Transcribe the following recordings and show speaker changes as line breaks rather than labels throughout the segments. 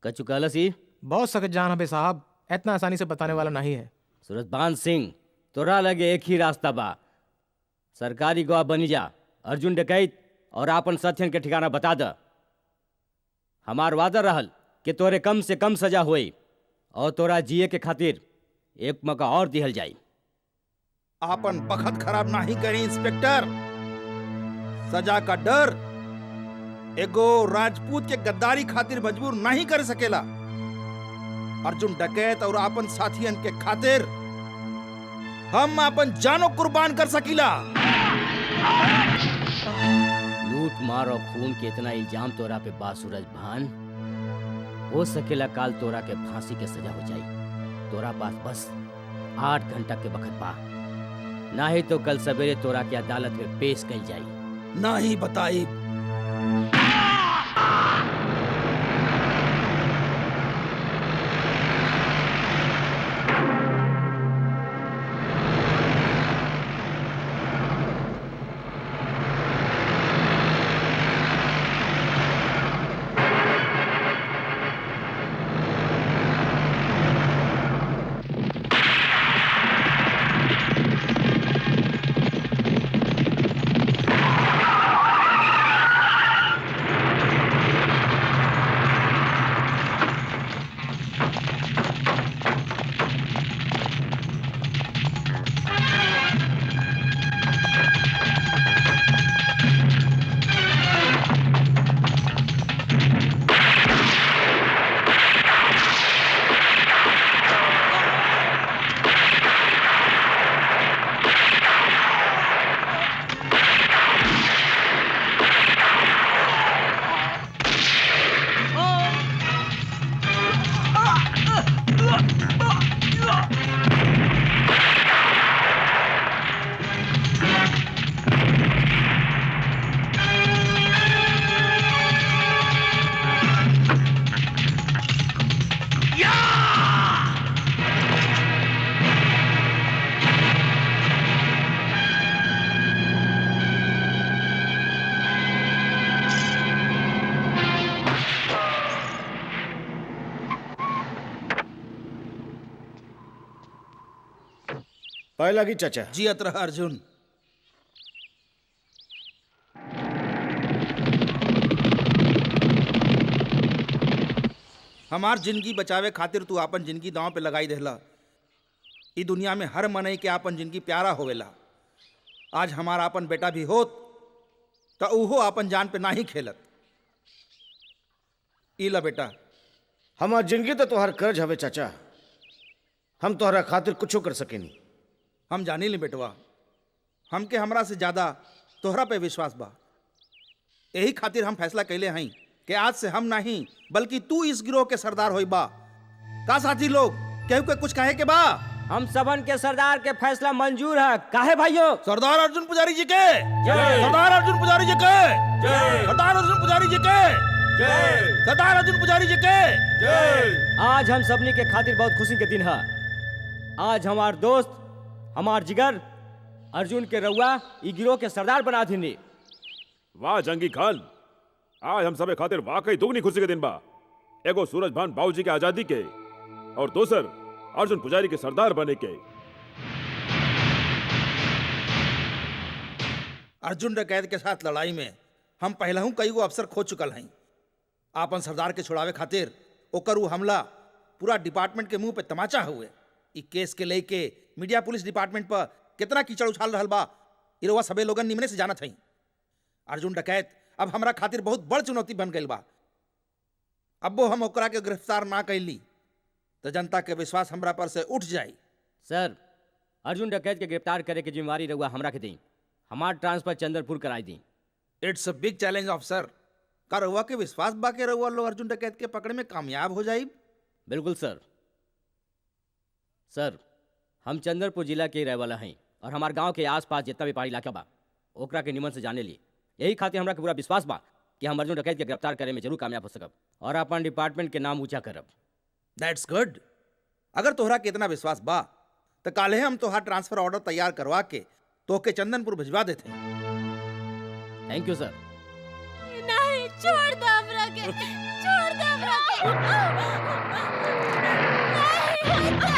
कचू कहलसी
बहुत सख्त जान हबे साहब, इतना आसानी से बताने वाला नहीं है।
सूरजभान सिंह, तोरा लगे एक ही रास्ता बा। सरकारी गवाह बनी जा, अर्जुन डकैत और आपन सत्यन के ठिकाना बता द। हमार वादा रहल कि तोरे कम से कम सजा होई और तोरा जिए के खातिर एक मौका और दिहल जाई।
आपन बखत खराब नहीं करी इंस्पेक्टर। सजा का डर एगो राजपूत के गद्दारी खातिर मजबूर नहीं कर सकेला। अर्जुन डकैत और आपन साथियन के खातिर हम अपन जानो कुर्बान कर सकीला।
लूट मार और खून के इतना इल्जाम तोरा पे बा सूरजभान, हो सकेला काल तोरा के फांसी के सजा हो जाई। तोरा पास बस 8 घंटा के वक्त बा, ना ही तो कल सवेरे तोरा के अदालत में पेश कल जाई।
ना ही बताई।
पहला की चाचा
जियत रह अर्जुन। हमार जिंदगी बचावे खातिर तू आपन जिंदगी दांव पे लगाई देहला। ई दुनिया में हर मनई के आपन जिंदगी प्यारा होवेला। आज हमारा आपन बेटा भी होत तो उहो आपन जान पे नाही खेलत। इला बेटा,
हमार जिंदगी तो तोहर कर्ज हवे चाचा, हम तोहरा खातिर कुछो कर सकेनी।
हम जानी ली बेटवा, हमके हमरा से ज्यादा तोहरा पे विश्वास बा। यही खातिर हम फैसला कैले हई कि आज से हम नहीं बल्कि तू इस गिरोह के सरदार होई बा। का साथी लोग, केहू के कुछ कहे के बा?
हम सबन के सरदार के फैसला मंजूर है। काहे भाइयों?
सरदार अर्जुन पुजारी जी के जय। सरदार अर्जुन पुजारी जी के जय। सरदार अर्जुन पुजारी जी के जय। सरदार अर्जुन पुजारी जी के जय।
आज हम सबनी के खातिर बहुत खुशी के दिन है। आज हमार दोस्त, हमार जिगर अर्जुन के रउआ ई गिरोह के सरदार बना दीनी।
वाह जंगी खान, आज हम सबे खातिर वाकई दुगनी खुशी के दिन बा। एगो सूरजभान बाबूजी के आजादी के और दूसर अर्जुन पुजारी के सरदार बने के।
अर्जुन डकैत के साथ लड़ाई में हम पहले हूं कई गो अफसर खो चुकल हई। आपन सरदार के छुड़ावे खातिर ओकर उ हमला पूरा डिपार्टमेंट के मुंह पे तमाचा हुए। ई केस के लेके मीडिया पुलिस डिपार्टमेंट पर कितना कीचड़ उछाल रहल बा, ई रउआ सबे लोगन निमने से जानत हई। अर्जुन डकैत अब हमरा खातिर बहुत बड़ चुनौती बन गई बा। अब्बो हम ओकरा के गिरफ्तार ना कैली तो जनता के विश्वास हमरा पर से उठ जाई।
सर, अर्जुन डकैत के गिरफ्तार करे के जिम्मेवारी रउआ हमरा के दी। हमार ट्रांसफर चंद्रपुर कराई दी।
It's a big challenge officer. का रउआ के विश्वास बा के रउआ लोग अर्जुन डकैत के पकड़े में कामयाब हो जाई?
बिल्कुल सर। सर, हम चंद्रपुर जिला के रहे वाला हैं और हमारे गांव के आसपास जितना भी पहाड़ी इलाका बा ओकरा के निमन से जाने लिए। यही खातिर हमरा के पूरा विश्वास बा कि हम अर्जुन डकैत के गिरफ्तार करे में जरूर कामयाब हो सकब और अपन डिपार्टमेंट के नाम ऊंचा करब।
That's good. अगर तोहरा के इतना विश्वास बा तो काले हम तोहार ट्रांसफर ऑर्डर तैयार करवा के तोहके चंदनपुर भिजवा देते।
थैंक यू सर।
नहीं, छोड़ दो हमरा के, छोड़ दो हमरा के। नहीं होता।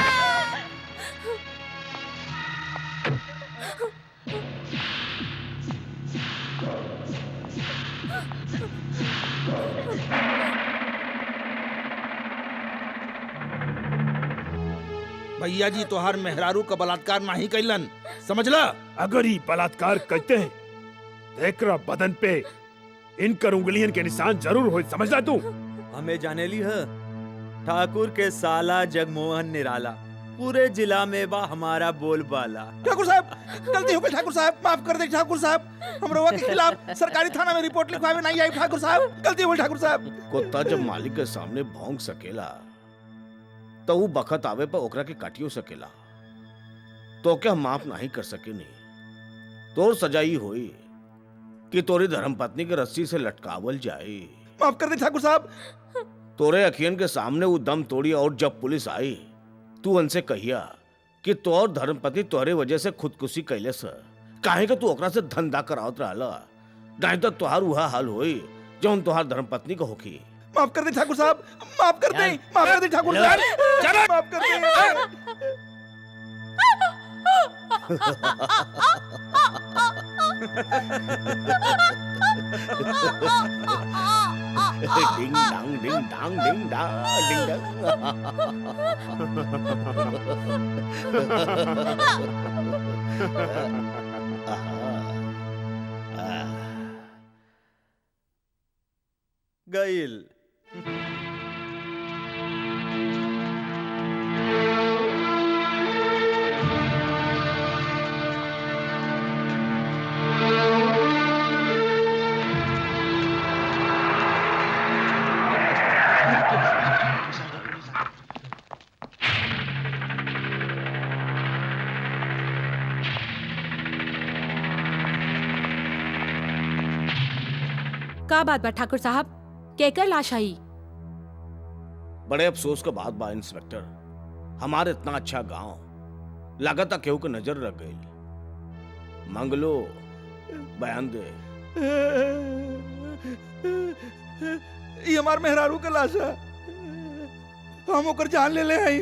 भैया जी तोहार मेहरारू का बलात्कार नहीं कैलन, समझला?
अगर ही बलात्कार करते हैं तो एकरा बदन पे इनकर उंगलियन के निशान जरूर हो, समझला तू?
हमें जाने ली है ठाकुर के साला जगमोहन निराला, पूरे जिला में बा हमारा बोलबाला।
ठाकुर साहब, गलती हो गई ठाकुर साहब, माफ कर दे ठाकुर साहब। हमरवा के खिलाफ सरकारी थाना में रिपोर्ट लिखवावे नहीं आई ठाकुर साहब, गलती हो गई ठाकुर साहब।
कुत्ता जब मालिक के सामने भौंक सकेला तो वो बखत आवे पर ओकरा के काटियो सकेला, तो क्या माफ नहीं कर सके नहीं। तोर सजाई होई कि तोरी धर्मपत्नी के रस्सी से लटकावल जाए।
माफ कर दे ठाकुर साहब।
तोरे अखियन के सामने वो दम तोड़ी और जब पुलिस आई तू उनसे कहिया कि तोर धर्मपत्नी तोहरे वजह से खुदकुशी कैले से, काहे कि तू ओकरा से धंधा करावत रहला, नहीं तो तोहार उहा हाल होई जौन तोहार धर्मपत्नी को होखी।
माफ कर दे ठाकुर साहब, माफ कर दे, माफ कर दे ठाकुर साहब, माफ कर दे।
डिंग डांग डिंग डांग डिंग डांग डिंग डांग।
गईल
का बात बा ठाकुर साहब, केकर लाश आई?
बड़े अफसोस के बाद बा इंस्पेक्टर, हमारे इतना अच्छा गांव लगातार केहू के नजर रख गई। मंगलो बयान दे।
ये हमार मेहरारू के लाश है, हम ओकर जान ले ले आई,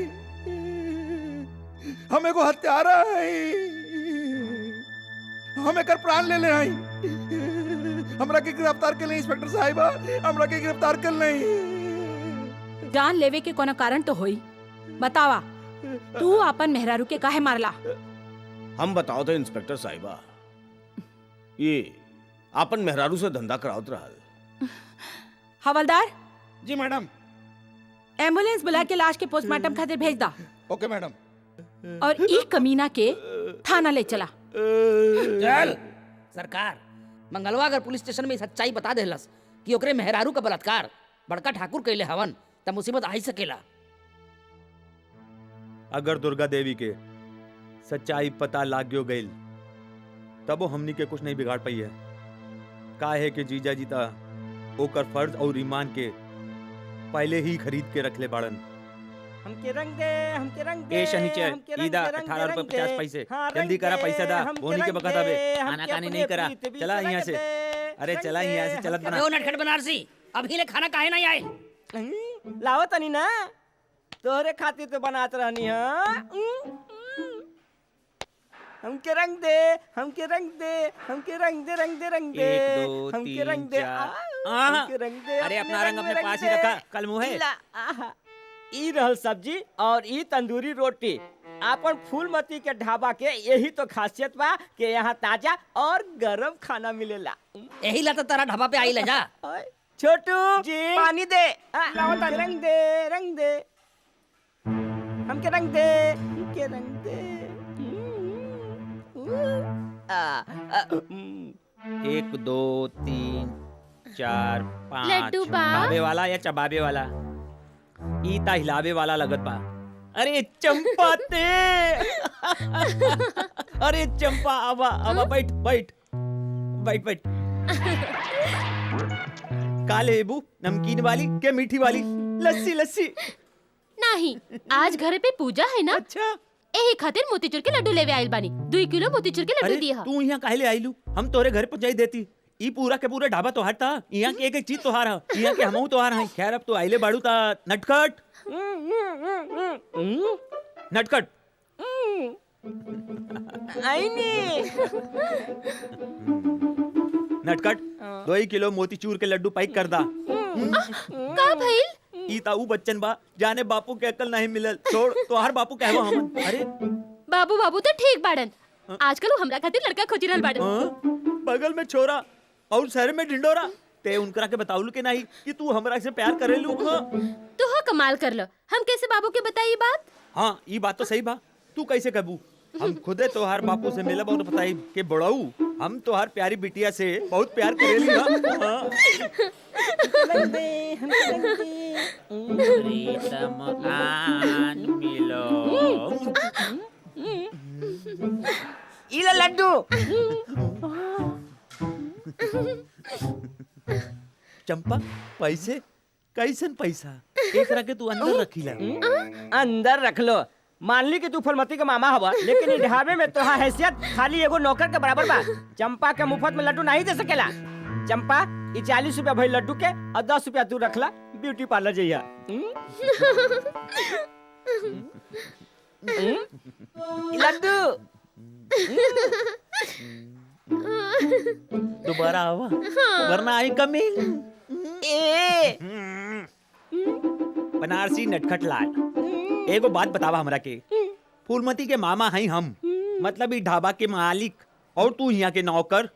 हम एगो हत्यारा है, हम एकर प्राण ले ले आई। हमरा के गिरफ्तार कर ले इंस्पेक्टर साहिबा, हमरा के गिरफ्तार कर ले।
जान लेवे के कोनो कारण तो होई, बतावा तू अपन मेहरारू के काहे मारला?
हम बताओ थे इंस्पेक्टर साहिबा, ये आपन मेहरारू से धंधा करावत रहल।
हवलदार
जी मैडम।
एम्बुलेंस बुला के लाश के पोस्टमार्टम खातिर भेज दा,
ओके मैडम।
और ई कमीना के थाना ले चला।
चल सरकार, मंगलवा अगर पुलिस स्टेशन में सच्चाई बता देलस कि ओकरे मेहरारू का बलात्कार बड़का ठाकुर कैले हवन त मुसीबत आ ही सकेला।
अगर दुर्गा देवी के सच्चाई पता लाग्यो गईल तब वो हमनी के कुछ नहीं बिगाड़ पाई है। काहे कि जीजा जीता ओकर फर्ज और ईमान के पहले ही खरीद के रख ले बाड़न।
हमके रंग दे, हमके रंग दे।
ए शनिचर,
हमके रंग
ईदा
दे, रंग
18
दे,
रुपए
रंग दे।
50 पैसे।
हाँ,
जल्दी
रंग
करा,
दे,
पैसा दा,
हमके
बोनी के
रंग
बकाता बे।
दे, हमके
आनाकानी
अपने
नहीं करा।
प्रीत भी
चला
रंग
यहाँ से।
दे,
अरे
रंग
चला
दे,
यहाँ से, चलत
हमके
बना।
अबे ओ नटखट बनारसी, अभी ले खाना काहे नहीं आए?
लाओ तनी ना, तोहरे खातिर तो बनात रहनी हाँ। हमके रंग दे, हमके रंग दे, हमके रंग दे, रंग दे, रंग दे।
1 2
हमके
3
रंग दे,
4।
हमके रंग दे,
अरे
अपने
अपना रंग
में
अपने पास ही
दे।
रखा, कल मुँह है।
ला, आहा। ई रहल सब्जी और ई तंदूरी रोटी। आपन फूलमती के ढाबा के यही तो खासियत बा कि यहाँ ताजा और गरम खाना मिलेला।
यही ला तो तारा ढाबा पे आई ले जा।
ओए, छोटू जी पानी दे। लाओ तानी, रंग दे, रंग दे, हमके रंग दे, हमके रंग दे।
1 2 3 4 5।
लड्डू बा।
खाबे वाला या चबाबे वाला? ई ता हिलावे वाला लगत बा। अरे चंपा ते अरे चंपा, आवा आवा, बैठ बैठ बैठ बैठ। का लेबू, नमकीन वाली के मीठी वाली? लस्सी लस्सी।
नहीं, आज घर पे पूजा है ना।
अच्छा
एही खातिर मोतीचूर के लड्डू लेवे आइल बानी। 2 किलो मोतीचूर के लड्डू
अरे
दिया।
तू यहाँ काहे ले आइलू? हम तोरे घर पहुंचाई देती। ई पूरा के पूरा ढाबा तोहार था। यहाँ की एक एक चीज तोहार है। यहाँ के हमहू तोहार हैं। खैर अब तो आइले बाड़ू ता नटखट नटखट नटखट 2 किलो मोतीचूर के लड्डू पैक कर दा।
का भइल?
ई ताऊ बच्चन बा जाने बापू के अकल नहीं मिलल। छोड़ तोहार बापू कहवा हमन। अरे
बाबू बाबू तो ठीक बाड़न। आजकल वो हमरा खातिर लड़का खोजी रहल बाड़न।
बगल में छोरा और शहर में ढिंडोरा। ते उनकरा के बताउलू के नहीं कि तू हमरा से प्यार करेलू।
तू हो कमाल कर लो। हम कैसे बाबू के बताई बात?
हाँ ये बात तो सही बा। तू कैसे कहबू? हम खुदे तोहार बापू से मिलब और बताई के बड़ाऊ हम तोहार प्यारी बिटिया से बहुत प्यार करेली। हाँ।
इला लड्डू
चंपा पैसे कैसन पैसा एकरा के तू अंदर रखीला।
अंदर रख लो। मान ली कि तू फुलमती के मामा हवा, लेकिन इ ढाबे में तोहार हैसियत खाली एगो नौकर के बराबर बा। चंपा के मुफ्त में लड्डू नहीं दे सकेला। चंपा इ 40 रुपया भइल लड्डू के और 10 रुपया तू रखला ब्यूटी पार्लर जइया। लड्डू
दोबारा आवा वरना आई कमिंग। बनारसी नटखट लाल एगो बात बतावा हमरा के। फूलमती के मामा हैं हम, मतलब ई ढाबा के मालिक और तू यहाँ के नौकर।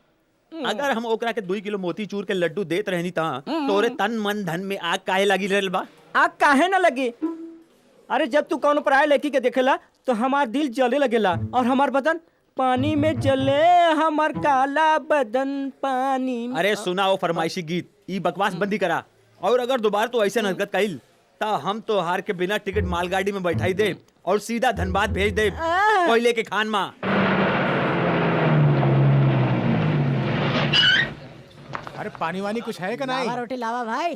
अगर हम ओकरा के 2 किलो मोतीचूर के लड्डू देत रहनी ता तोरे तन मन धन में आग काहे लगी रहल बा?
आग काहे न लगी? अरे जब तू कौन पराये लड़की के देखेला तो हमार दिल जले लगेला और हमार बदन पानी में जले। हमार काला बदन पानी में।
अरे सुना वो फरमाइशी गीत, ई बकवास बंदी करा। और अगर दोबारा तो ऐसे हरकत कइल ता हम तो हार के बिना टिकट मालगाड़ी में बैठाई दे और सीधा धनबाद भेज दे कोयले के खान माँ।
अरे पानी वानी कुछ है का नहीं?
रोटी लावा भाई।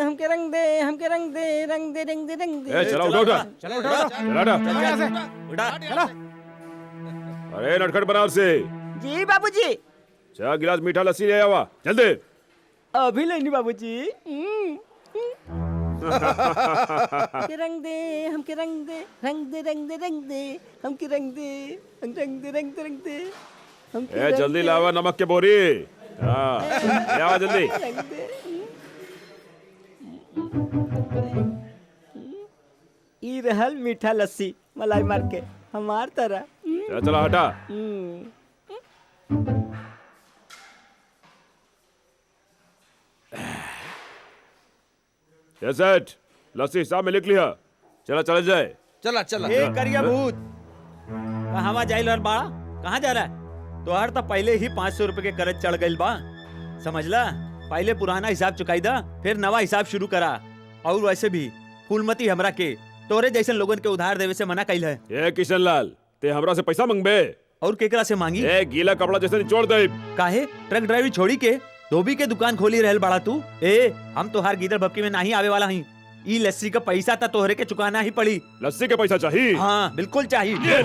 हमके रंग दे, हमके रंग दे, रंग दे, रंग दे, रंग दे।
ए चला उठा उठा
चलो उठो
चला उठा।
चलो यहाँ से।
उठा
चलो
अरे नटखट बनारसी
जी बाबूजी।
4 गिलास मीठा लस्सी ले आवा जल्दी।
अभी लेनी बाबूजी। हमके रंग दे, हमके रंग दे, रंग दे, रंग दे, रंग दे, हमके रंग दे, रंग दे, रंग दे, रंग दे, हमके
ए
रंग
जल्दी
दे,
लावा नमक के बोरी। हाँ ले आवा जल्दी।
रंग दे। ई रहल मीठा लस्सी मलाई मार के हमार तरह।
चला चला हटा। सेठ लस्सी हिसाब में लिख लिया। चला चला जाए।
चला चला।
ए करिया भूत कहाँ जाइल रहल बाड़ा? कहाँ जा रहा है? तोहार तो पहले ही 500 रुपए के कर्ज चढ़ गइल बा। समझला? पहले पुराना हिसाब चुकाई दा फिर नवा हिसाब शुरू करा। और वैसे भी फूलमती हमरा के तोरे जैसन लोगन के उधार देवे से मना कइल है।
ए किशन लाल ते हमरा से पैसा मंगबे?
और केकरा से मांगी?
ए गीला कपड़ा जैसे निचोड़ दे।
काहे ट्रक ड्राइवर छोड़ी के धोबी के दुकान खोली रहल बाड़ा तू? ए हम तोहार गीदड़ भपकी में नहीं आवे वाला हई। ई लस्सी का पैसा ता तोहरे के चुकाना ही पड़ी।
लस्सी के पैसा चाहिए?
हाँ बिल्कुल चाहिए।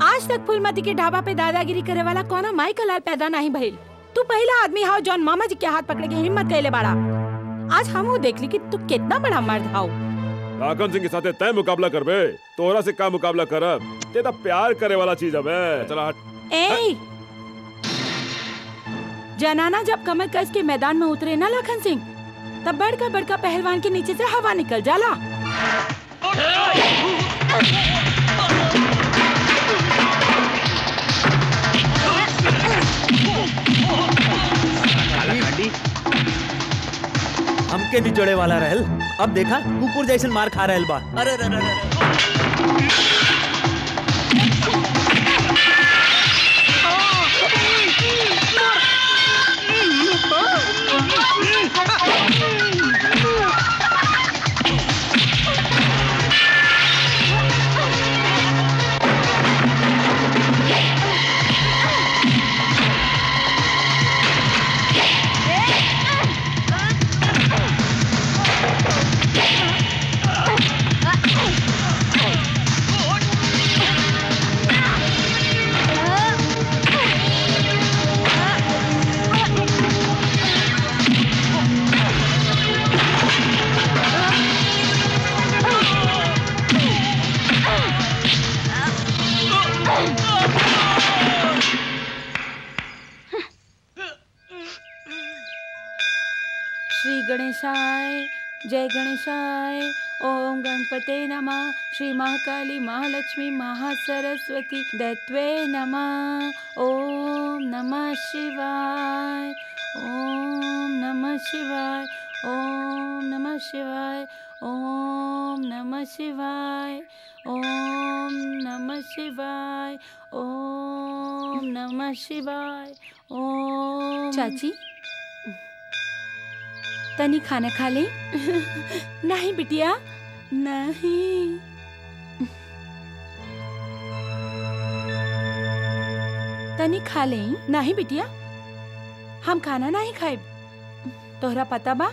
आज तक फूलमती के ढाबा पे दादागिरी करे वाला कोना माई का लाल पैदा नहीं भइल। तू पहला आदमी हाउ जॉन मामा जी के हाथ पकड़े के हिम्मत कैले बाड़ा। आज हमहू देख ली कि तू कितना बड़ा मर्द हाउ।
लाखन सिंह के साथे तय मुकाबला करबे? तोहरा से का मुकाबला करब? ते तो प्यार करे वाला चीज हवे। चला हट।
ए जनाना जब कमर कस के मैदान में उतरे ना लाखन सिंह, तब बड़का बड़का पहलवान के नीचे से हवा निकल जाला।
हमके निचोड़े वाला रहल, अब देखा कुकुर जैसन मार खा रहल बा। अरे अरे अरे
गणेशाय जय गणेशाय। ओम गणपते नमः। श्री महाकाली महालक्ष्मी महासरस्वती दैत्वे नमः। ओम नमः शिवाय। ओम नमः शिवाय। ओम नमः शिवाय। ओम नमः शिवाय। ओम नमः शिवाय। ओम नमः शिवाय। ओम। चाची तनी खाना खा ले। नहीं बिटिया नहीं। तनी खा ले। नहीं बिटिया हम खाना नहीं खाए। तोहरा पता बा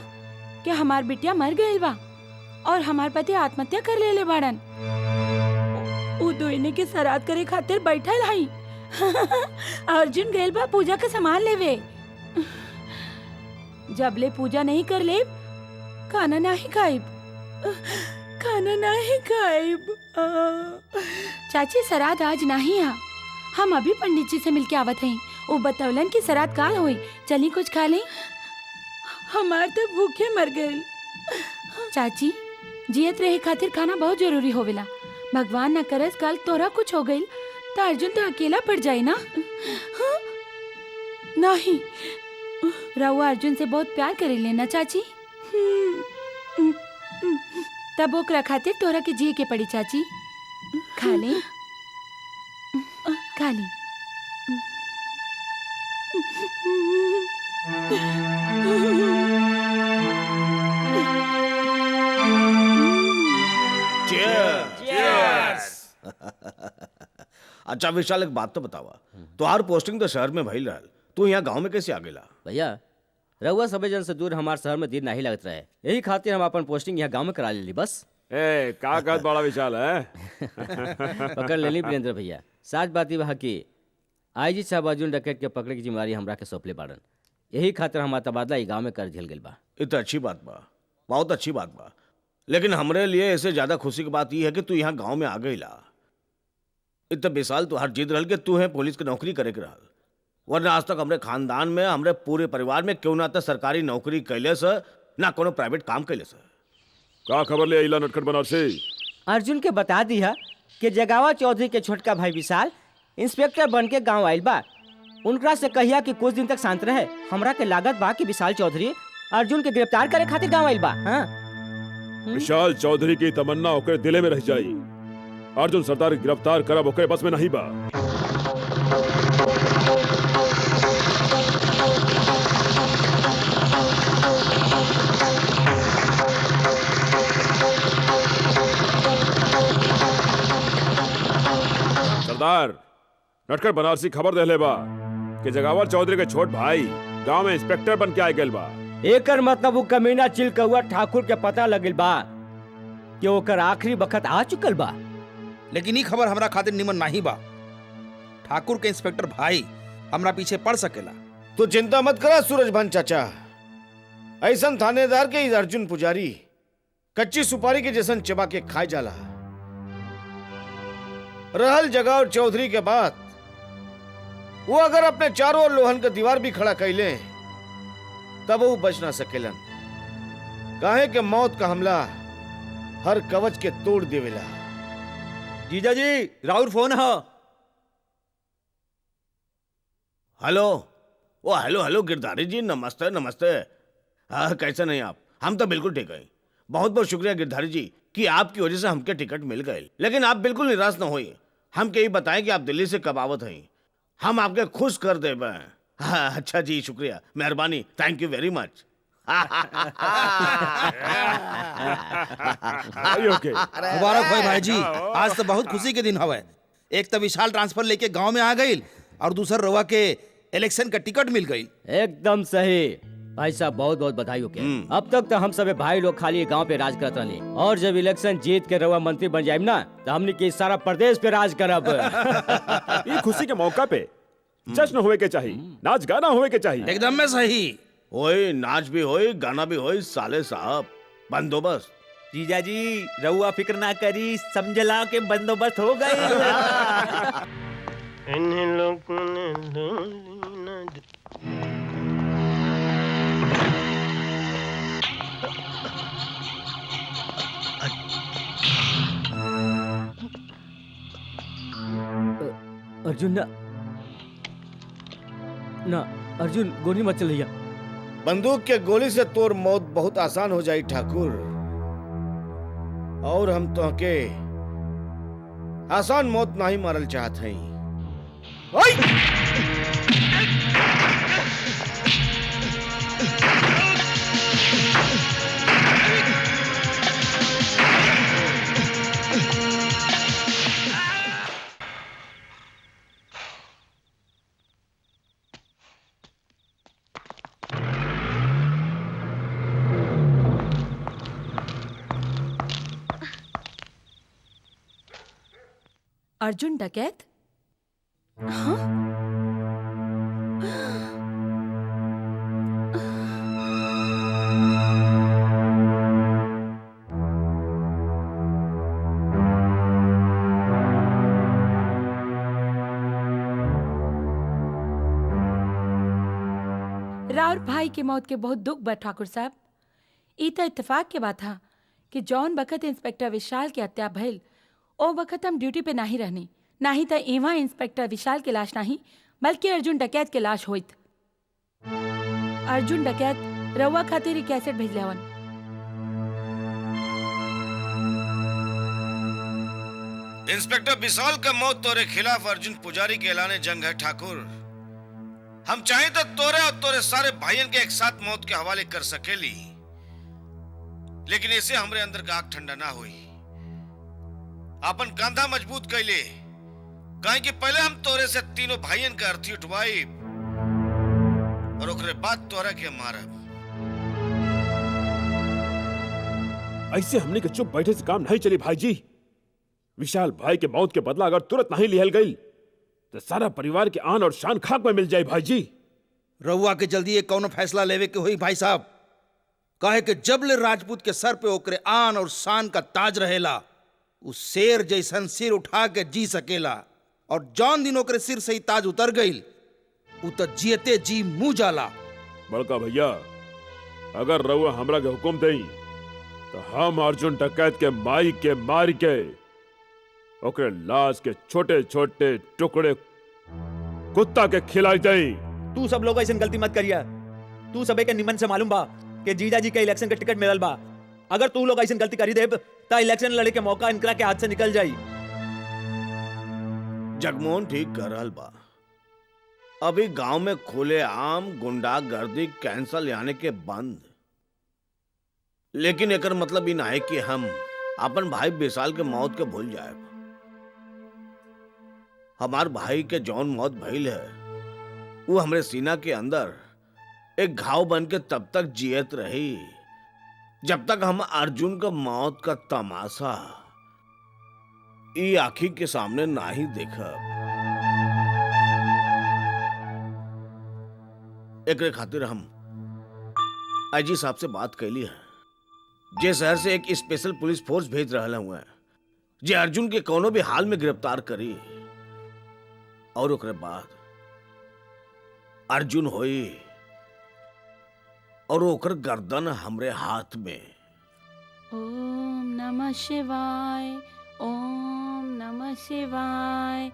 कि हमार बिटिया मर गईल बा और हमार पति आत्महत्या कर लेले बाड़न। उ दोइने के श्राद्ध करे खातिर बैठल हई। अर्जुन गईल बा पूजा का सामान लेवे। जबले पूजा नहीं कर ले खाना नहीं खाइब। खाना नहीं खाइब। चाची श्राद्ध आज नहीं है। हम अभी पंडित जी से मिलके आवत हई। वो बतौलन की श्राद्ध काल होई। चली कुछ खा ले। हमार तो भूखे मर गए। चाची जियत रहे खातिर खाना बहुत जरूरी होवेला। भगवान न करस कल तोरा कुछ हो गई तो अर्जुन तो अकेला पड़ जाए ना। हाँ? नहीं रहुआ अर्जुन से बहुत प्यार करे लेना चाची। तब ओकरा खातिर तोरा के जिए के पड़ी चाची। खा ले खा ले।
अच्छा विशाल एक बात तो बतावा, तुहार पोस्टिंग तो शहर में भइल रहल, तू यहाँ गांव में कैसे आ गेला?
भैया रउआ सबे जन से दूर हमार शहर में दिन नहीं लगत रहे, यही खातिर हम अपन पोस्टिंग यहाँ गांव में करा लेली बस।
ए का कहत बड़ा विशाल है?
पकड़ लेली वीरेंद्र भैया। साच बात ही बा कि आईजी साहब अर्जुन डकैत के पकड़े की जिम्मेदारी हमरा के सौंपले बाड़न। यही खातिर हमार तबादला ई गांव में कर झेल गेल बा।
ये तो अच्छी बात बा, बहुत अच्छी बात बा, लेकिन हमरे लिए इससे ज्यादा खुशी की बात यह है कि तू यहाँ गांव में आ गईला। इतना बेसाल तुहार जिद रहल कि तू है पुलिस की नौकरी करे के रहल, वरना आज तक हमरे खानदान में हमरे पूरे परिवार में क्यों ना तो सरकारी नौकरी कैले से ना कोनो प्राइवेट काम कैले से।
का खबर ले आइला नटखट बनारसी?
अर्जुन के बता दिया कि जगावा चौधरी के छोटका भाई विशाल इंस्पेक्टर बन के गाँव आयल बा। उनका से कहिया कि कुछ दिन तक शांत रहे। हमरा के लागत बा कि विशाल चौधरी अर्जुन के गिरफ्तार करे खातिर गाँव आयल बा। हाँ?
विशाल चौधरी की तमन्ना ओकरे दिले में रह जाई। अर्जुन सरदार गिरफ्तार करब ओकरे बस में नहीं बा। सरदार नटखट बनारसी खबर देले बा कि जगावर चौधरी के छोट भाई गांव में इंस्पेक्टर बन के आ गेल बा।
एकर मतलब वो कमीना चिलकौआ ठाकुर के पता लगल बा कि ओकर आखिरी वक्त आ चुकल बा।
लेकिन ई खबर हमरा खातिर निमन नहीं बा। ठाकुर के इंस्पेक्टर भाई हमरा पीछे पड़ सकेला।
तो चिंता मत करा सूरजभान चाचा, ऐसन थानेदार के अर्जुन पुजारी कच्ची सुपारी के जैसन चबा के खाए जाला। रहल जगह और चौधरी के बाद वो अगर अपने चारों ओर लोहन का दीवार भी खड़ा कैले तब वो बच ना सकेलन, काहे के मौत का हमला हर कवच के तोड़ देवेला।
जीजा जी राउर फोन है।
हेलो, ओ हेलो हेलो गिरधारी जी, नमस्ते नमस्ते। हाँ कैसे नहीं आप? हम तो बिल्कुल ठीक है। बहुत बहुत शुक्रिया गिरधारी जी कि आपकी वजह से हमके टिकट मिल गए। लेकिन आप बिल्कुल निराश न होइए, हम यही बताएं कि आप दिल्ली से कब आवत हैं, हम आपके खुश कर देबे। हाँ, अच्छा जी शुक्रिया, मेहरबानी, थैंक यू वेरी मच।
मुबारक हो भाई जी, आज तो बहुत खुशी के दिन हवे। एक तो विशाल ट्रांसफर लेके गांव में आ गई और दूसर रवा के इलेक्शन का टिकट मिल गई।
एकदम सही भाई साहब, बहुत बहुत बधाई हो के। अब तक तो हम सब भाई लोग खाली गांव पे राज करत रहे, और जब इलेक्शन जीत के रवा मंत्री बन जाए ना तो हमने के सारा प्रदेश पे राज करब।
ये खुशी के मौका पे जश्न होए के चाहिए, नाच गाना होए के चाहिए।
एकदम में सही।
ओए नाच भी होए, गाना भी होए, साले साहब बंदोबस्त।
जीजा जी रउआ फिक्र ना करी, समझला के बंदोबस्त हो गई।
अर्जुन ना ना अर्जुन गोली मत चलिया।
बंदूक के गोली से तोर मौत बहुत आसान हो जाई ठाकुर, और हम तो के आसान मौत नहीं मारल चाहत हई।
अर्जुन डकैत? हाँ? राउर भाई के मौत के बहुत दुख बा ठाकुर साहब। ई त इत्तेफाक के बात था कि जौन बखत इंस्पेक्टर विशाल की हत्या भइल ओ वक्त हम ड्यूटी पे नहीं रहनी, नहीं तो एवं इंस्पेक्टर विशाल के लाश नहीं बल्कि अर्जुन डकैत के लाश होइत। अर्जुन डकैत रउआ खातिर कैसेट भेजले हवन।
इंस्पेक्टर विशाल का मौत तोरे खिलाफ अर्जुन पुजारी के ऐलाने जंग है ठाकुर। हम चाहे तो तोरे और तोरे सारे भाइयों के एक साथ मौत के हवाले कर सकेली, लेकिन इसे हमरे अंदर का आग ठंडा ना हुई। अपन कंधा मजबूत कैले, कहीं कि पहले हम तोरे से तीनों भाइयों का अर्थी उठवाई और ओकरे बाद तोरा के मारब।
ऐसे हमने के चुप बैठे से काम नहीं चली भाई जी। विशाल भाई के मौत के बदला अगर तुरंत नहीं लिहल गई तो सारा परिवार के आन और शान खाक में मिल जाए भाई जी।
रउआ के जल्दी ये कौनो फैसला लेवे के हुई भाई साहब। काहे कि जबले राजपूत के सर पे ओकरे आन और शान का ताज रहेला, उस शेर जैसन सिर उठा के जी सकेला, और जौन दिन ओकरे सिर से ही ताज उतर गईल उ तो जियते जी मुंह जाला।
बड़का भैया, अगर रउआ हमरा के हुक्म देई तो हम अर्जुन डकैत के माई के मार के ओकरे लाश के छोटे छोटे टुकड़े कुत्ता के खिलाई देई।
तू सब लोग ऐसे गलती मत करिया। तू सबे के निमन से मालूम बा कि जीजा जी के इलेक्शन के टिकट मिलल बा। अगर तू लोग ऐसे गलती करी देब तो इलेक्शन लड़े के मौका इनकरा के हाथ से निकल जाई।
जगमोहन ठीक कर रहल बा। अभी गांव में खुले आम गुंडागर्दी कैंसल यानी के बंद, लेकिन एकर मतलब ई ना है कि हम अपन भाई विशाल के मौत के भूल जाए। हमार भाई के जौन मौत भइल है वो हमरे सीना के अंदर एक घाव बन के तब तक जियत रही जब तक हम अर्जुन का मौत का तमाशा ई आँखी के सामने ना ही देखब। एकरे खातिर हम आईजी साहब से बात कैली है, जे शहर से एक स्पेशल पुलिस फोर्स भेज रहा हुआ है जे अर्जुन के कोनो भी हाल में गिरफ्तार करी, और ओकरे बाद अर्जुन होई और ओकर गर्दन हमरे हाथ में।
ओम नमः शिवाय, ओम नमः शिवाय,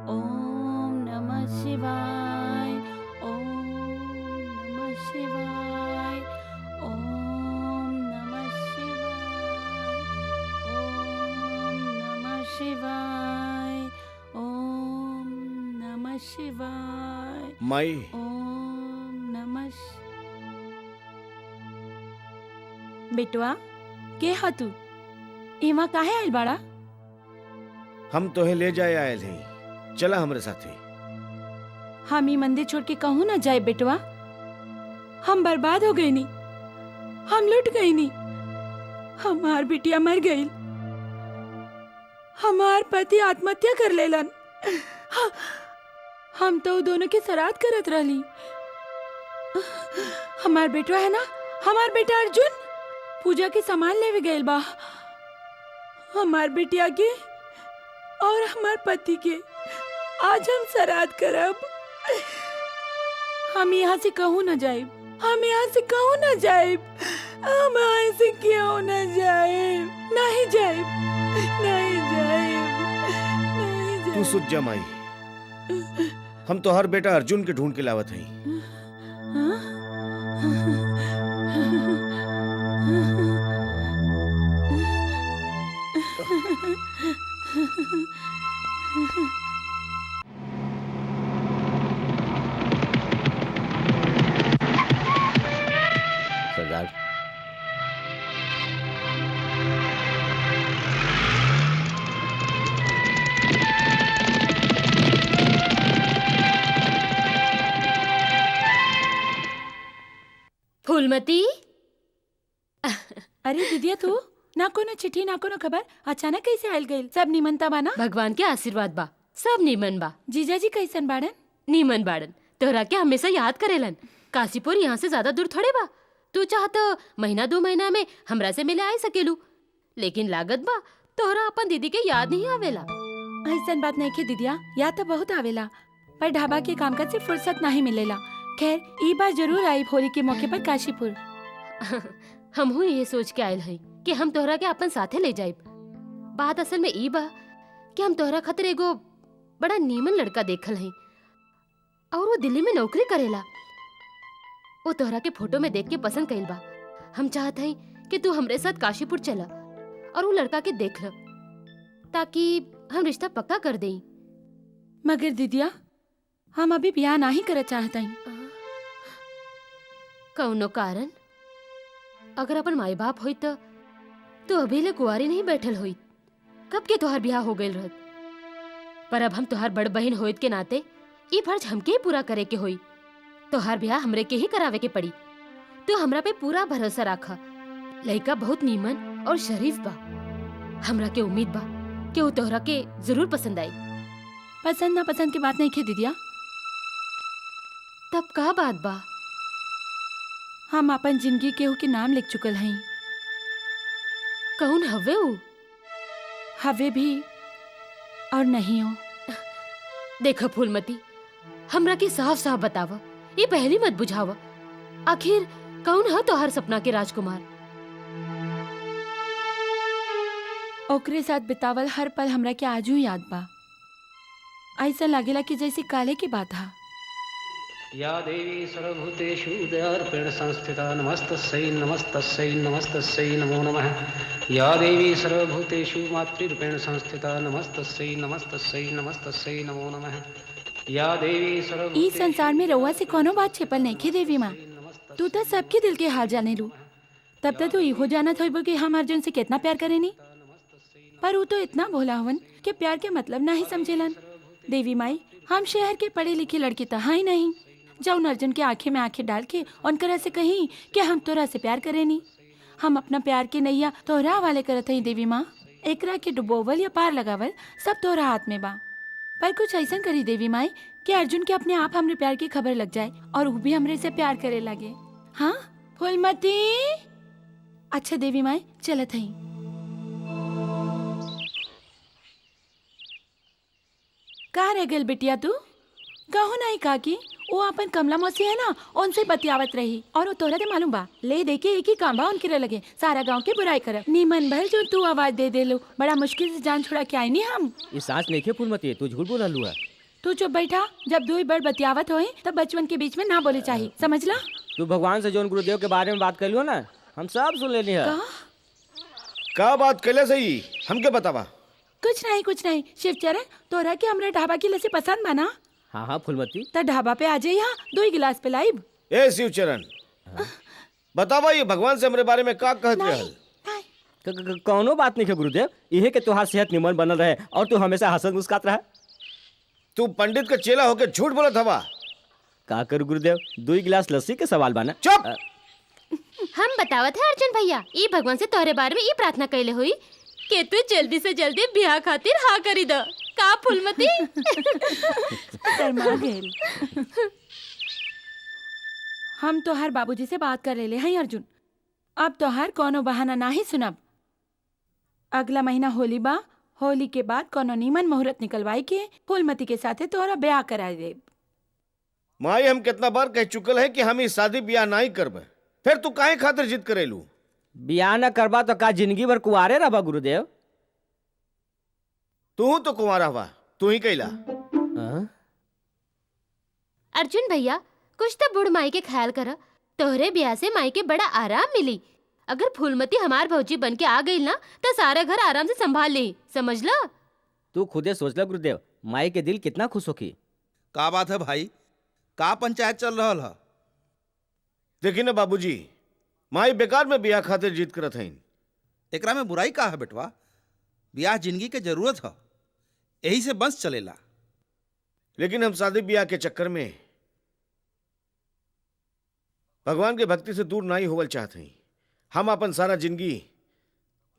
ओम नमः शिवाय, ओम नमः शिवाय, ओम नमः शिवाय, ओम नमः शिवाय, ओम नमः शिवाय,
माई
ओम नमः। बेटवा के हा तू एमा काहे आइल बाड़ा?
हम तोहे ले जाए आयल हैं, चला हमरे साथे।
हम ई मंदिर छोड़ के कहूँ ना जाए बेटवा। हम बर्बाद हो गई नी, हम लुट गई नी, हमार बिटिया मर गई, हमार पति आत्महत्या कर लेलन। हम तो दोनों के सराध करत रहली। हमार बेटवा है ना, हमार बेटा अर्जुन पूजा के सामान लेवे गए बा। हमार बिटिया के और हमार पति के आज हम सराध करब। हम यहाँ से कहूँ न जाइब, हम यहाँ से कहूँ न जाइब, हम यहाँ से क्यों न जाइब, नहीं जाइब, नहीं जाइब, नहीं जाइब।
तू सुत जा माई, हम तो हर बेटा अर्जुन के ढूंढ के लावत हई।
सरदार,
फूलमती,
अरे दीदिया तू ना कोनो चिट्ठी ना कोनो खबर, अचानक कैसे आयल गइल? सब निमनता बाना?
भगवान के आशीर्वाद बा, सब नीमन बा।
जीजाजी कैसन बाड़न?
नीमन बाड़न, तोहरा के हमेशा याद करेलन। काशीपुर यहाँ से ज्यादा दूर थोड़े बा। तू चाह तो महीना 2 महीना में हमरा से मिले आ सकेलू, लेकिन लागत बा तोहरा अपन दीदी के याद नहीं आवेला।
ऐसन बात नहीं के दीदिया, याद तो बहुत आवेला, पर ढाबा के कामकाज से फुर्सत नहीं मिलेला। खैर ई बार जरूर आई होली के मौके पर काशीपुर।
हमहू ये सोच के आयल हई कि हम तोहरा के अपन साथे ले जाइब। बात असल में ई बा कि हम तोहरा खातिर एगो बड़ा नीमन लड़का देखल हई और वो दिल्ली में नौकरी करेला। वो तोहरा के फोटो में देख के पसंद कइल बा। हम चाहत हई कि तू हमरे साथ काशीपुर चला और वो लड़का के देख ल, ताकि हम रिश्ता पक्का कर देई।
मगर दीदिया हम अभी ब्याह नहीं करे चाहत हई।
कौनो कारण? अगर अपन माई बाप होई तो अभी ले कुंवारी नहीं बैठल होई, कब के तोहर ब्याह हो गइल रहत। पर अब हम तोहर बड़ बहन होइत के नाते ई फर्ज हमके ही पूरा करे के होई। तोहर ब्याह हमरे के ही करावे के पड़ी। तू हमरा पे पूरा भरोसा राखा। लड़का बहुत नीमन और शरीफ बा। हमरा के उम्मीद बा कि वो तोहरा के जरूर पसंद आई।
पसंद ना पसंद की बात नहीं खे दीदिया,
तब का बात बा?
हम अपन जिंदगी केहू के नाम लिख चुकल हई।
कौन हवे ऊ?
हवे भी और नहीं हो।
देखो फूलमती, हमरा के साफ साफ बताव, ये पहली मत बुझाव। आखिर कौन है तोहर सपना के राजकुमार?
ओकरे साथ बितावल हर पल हमरा के आजू याद बा। ऐसा लागेला कि जैसे काले की बात हा।
या देवी सर्वभूतेषु दयार्पेण संस्थिता नमस्तस्यै नमस्तस्यै नमस्तस्यै नमो नमः। या देवी सर्वभूतेषु मातृरूपेण संस्थिता नमस्तस्यै नमस्तस्यै नमस्तस्यै नमो नमः। या देवी
ई संसार में रउआ से कोनो बात छिपल नहीं खे देवी माँ। तू तो सबके दिल के हाल जाने लू। तब तक तू इहो जानत होइबो कि हम अर्जुन से कितना प्यार करेनी। पर वो तो इतना भोला हवन कि प्यार के मतलब नहीं समझेलन। देवी माई, हम शहर के पढ़े लिखे लड़के तो ही नहीं जौन अर्जुन के आंखें में आंखें डाल के उनकरा से कहीं कि हम तोरा से प्यार करेनी। हम अपना प्यार के नैया तोहरा वाले करत हई देवी माँ। एकरा के डुबोवल या पार लगावल सब तोहरा हाथ में बा। पर कुछ ऐसा करी देवी माई कि अर्जुन के अपने आप हमरे प्यार की खबर लग जाए और वो भी हमरे से प्यार करे लगे। हाँ फूलमती। अच्छा देवी माई चलत हई। कहाँ रह गल बिटिया तू? कहू नहीं काकी, वो अपन कमला मौसी है ना, उनसे बतियावत रही और वो तोरा के मालूम बा ले देखे एक ही काम बा उनके रह लगे सारा गांव के बुराई कर। नीमन भर जो तू आवाज दे दे लो, बड़ा मुश्किल से जान छुड़ा के आई नहीं हम।
ये सांस नहीं खे फूलमती, तू झूठ बोल रहा है।
तू चुप बैठा। जब दो बड़ बतियावत होए तब बचपन के बीच में ना बोले चाहिए, समझला?
तू भगवान से जोन गुरुदेव के बारे में बात कर लियो ना, हम सब सुन लेनी है।
का बात कैले सही हमके बतावा।
कुछ नहीं शिवचरण, तोरा के हमरे ढाबा की लस्सी पसंद बना?
हाँ हाँ फूलमती।
तो ढाबा पे आ जाइए, 2 गिलास पिलाइब।
ए शिवचरण, बतावा ये भगवान से हमरे बारे में का कहत रहल?
कौनो बात नहीं है गुरुदेव, इहे के तुहार सेहत निमन बनल रहे और तू हमेशा हंसत मुस्कुरात रहे।
तू पंडित का चेला होके झूठ बोलत हवा।
का कर गुरुदेव, 2 गिलास लस्सी के सवाल बाना।
चुप।
हम बतावत है अर्जुन भैया, ई भगवान से तोहरे बारे में ई प्रार्थना कैले हुई कि तू जल्दी से जल्दी ब्याह खातिर हाँ करी द। का फूलमती?
शर्मा गेल। हम तो हर बाबूजी से बात कर ले हैं अर्जुन। अब तो हर कोनो बहाना ना ही सुनब। अगला महीना होली बा, होली के बाद कोनो नीमन मुहूर्त निकलवाई के फूलमती के साथे तोहरा ब्याह करा देब।
माई हम कितना बार कह चुकल है कि हम ई शादी ब्याह नहीं करबे, फिर तू काहे खातिर जिद करेलू?
ब्याह न करबा तो का जिंदगी भर कुंवारे रहबा गुरुदेव?
तू तो कुंवारा हुआ, तू ही कैला।
अर्जुन भैया कुछ तो बुढ़ माई के ख्याल कर। तोहरे ब्याह से माई के बड़ा आराम मिली। अगर फूलमती हमार भौजी बन के आ गई ना तो सारा घर आराम से संभाल ली, समझ ला।
तू खुदे सोच ल गुरुदेव, माई के दिल कितना खुश होगी।
का बात है भाई, का पंचायत चल रहा है?
देखी ना बाबूजी, माई बेकार में बियाह खातिर जीत करत हईन।
एकरा में बुराई का है बेटवा? ब्याह जिंदगी के जरूरत है, यही से बंस चलेला।
लेकिन हम शादी ब्याह के चक्कर में भगवान के भक्ति से दूर नहीं होवल चाहते हैं। हम अपन सारा जिंदगी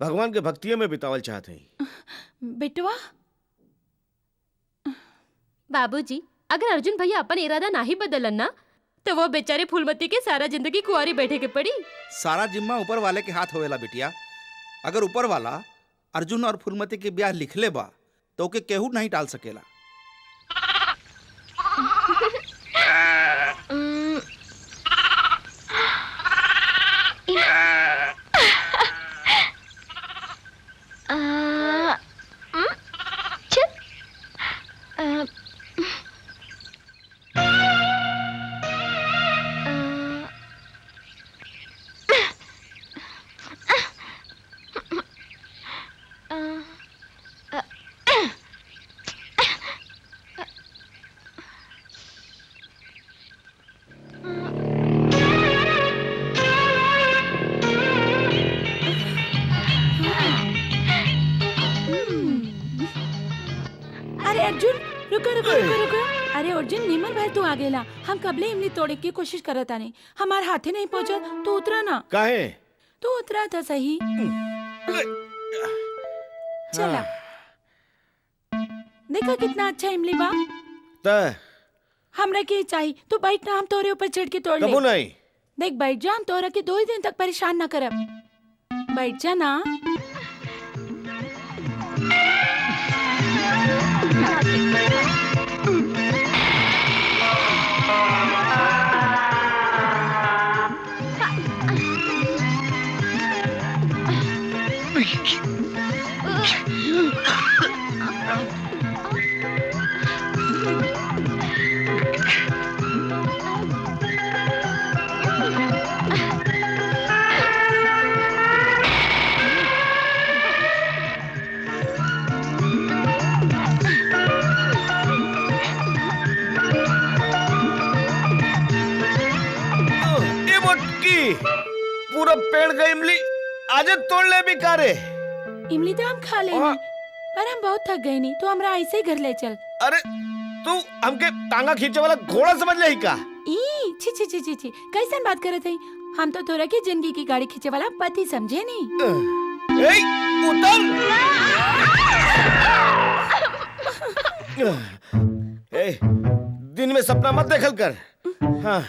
भगवान के भक्तिये में बितावल चाहते हैं।
बेटवा
बाबूजी, अगर अर्जुन भैया अपन इरादा नहीं बदलन ना तो वो बेचारे फूलमती के सारा जिंदगी कुंवारी बैठे के पड़ी।
सारा जिम्मा ऊपर वाले के हाथ होवेला बिटिया। अगर ऊपर वाला अर्जुन और फूलमती के ब्याह लिख ले बा तो ओके केहू नहीं टाल सकेला।
अरे अर्जुन, निमन भाई तू आ गेला। हम कबले इमली तोड़े की कोशिश करत आने, हमार हाथे नहीं पहुंचा। तू उतरा ना।
काहे?
तू उतरा था सही। चला, देखा कितना अच्छा इमली बा। हमरा के चाहिए, तू बैठ ना, हम तोरे ऊपर चढ़ के तोड़ ले।
कबू नहीं।
देख बैठ जा, हम तोरा के 2 दिन तक परेशान ना करब। बैठ जा ना।
पूरा पेड़ का इमली आज तोड़ ले भी कारे।
इमली तो हम खा लेंगे, पर हम बहुत थक गए नहीं, तो हमरा ऐसे ही घर ले चल।
अरे तू हमके टांगा खींचे वाला घोड़ा समझ ले का?
ई छी छी छी छी छी, कैसन बात करत हई? हम तो तोरा की जिंदगी की गाड़ी खींचे वाला पति समझे नहीं।
ए उतर। ए दिन में सपना मत देखल कर। हाँ,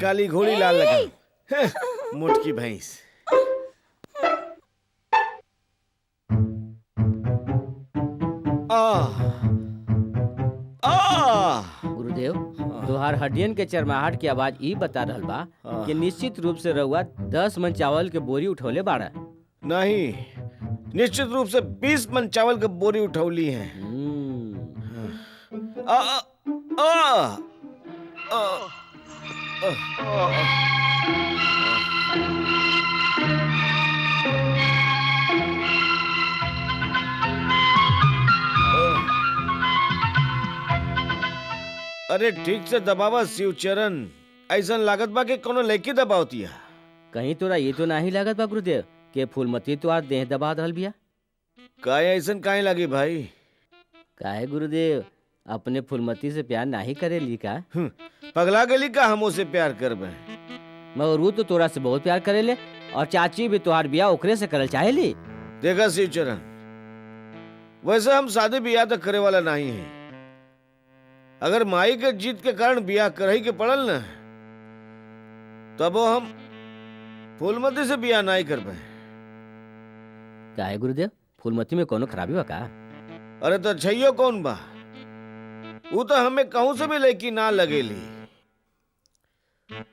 काली घोड़ी लाल लगा मोटकी भैंस।
गुरुदेव, तुहार हड्डियन के चरमाहट की आवाज ई बता रहल बा कि निश्चित रूप से रउआ 10 मन चावल के बोरी उठौले बाड़ा।
नहीं, निश्चित रूप से 20 मन चावल के बोरी उठौली है। अरे ठीक से दबावा शिवचरण, ऐसा लागत बा कि कोनो लड़की दबावतिया।
कहीं तोरा ये तो नहीं लागत बा गुरुदेव कि फूलमती तो आज देह दबा रहल बिया?
काहे ऐसा काहे लगी भाई?
काहे गुरुदेव, अपने फूलमती से प्यार नहीं करेली का?
पगला गेली का हम उसे प्यार करबे?
मगर वो तो तोरा से बहुत प्यार करेले और चाची भी तोहार बियाह ओकरे से करल चाहेली।
देखा शिवचरण, वैसे हम शादी ब्याह तो करे वाला नहीं है। अगर माई के जीत के कारण ब्याह करही के पड़ल न, तब हम फूलमती से ब्याह नहीं कर पाए।
काहे गुरुदेव, फूलमती में कोनो खराबी बा का?
अरे तो छैयो कौन बा? वो तो हमें कहूं से भी लड़की ना लगेली।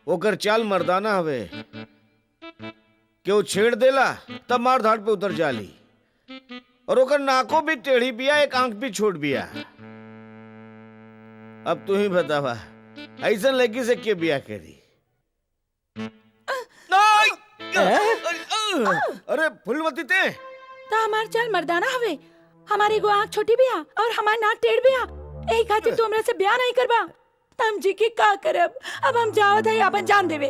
ओकर चाल मर्दाना हवे कि वो छेड़ देला तब मार धाड़ पे उतर जाली, और ओकर नाको भी टेढ़ी बिया, एक आंख भी छोड़ बिया। अब तू ही बतावा ऐसा लड़की से के बिया करी? अरे फूलवती ते
ता हमार चाल मर्दाना हवे। हमारी एगो आँख छोटी बिया और हमार नाक टेढ़ बिया। एही खातिर तू हमरा से ब्याह नहीं करबा। हम जी के का करब? अब हम जावत है अपन जान देवे।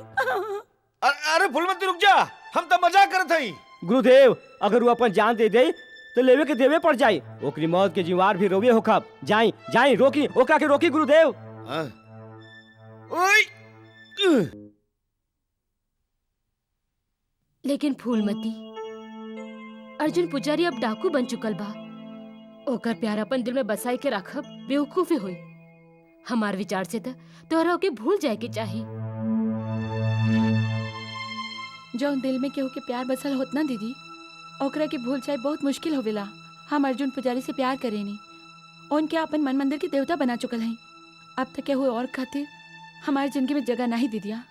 अरे फूलवती रुक जा, हम तो मजाक करत हई।
गुरुदेव, अगर वो अपन जान दे दे तो लेवे के देवे पड़ जाए। ओकरी मौत के जिम्मेवार भी रोवे होखब। जाई जाई, रोकी ओकरा के रोकी गुरुदेव।
ओए
लेकिन फूलमती, अर्जुन पुजारी अब डाकू बन चुकल बा। ओकर प्यारापन दिल में बसाई के रखब बेवकूफी हुई। हमार विचार से तोहरा ओके भूल जाए के चाही।
जो दिल में केहू के प्यार बसल होत ना दीदी, ओकरा के भूल जाए बहुत मुश्किल होवेला। हम अर्जुन पुजारी से प्यार करेनी, उनके अपन मन मंदिर के देवता बना चुकल हैं। अब तक केहू और खातिर हमारी जिंदगी में जगह नहीं दीदिया।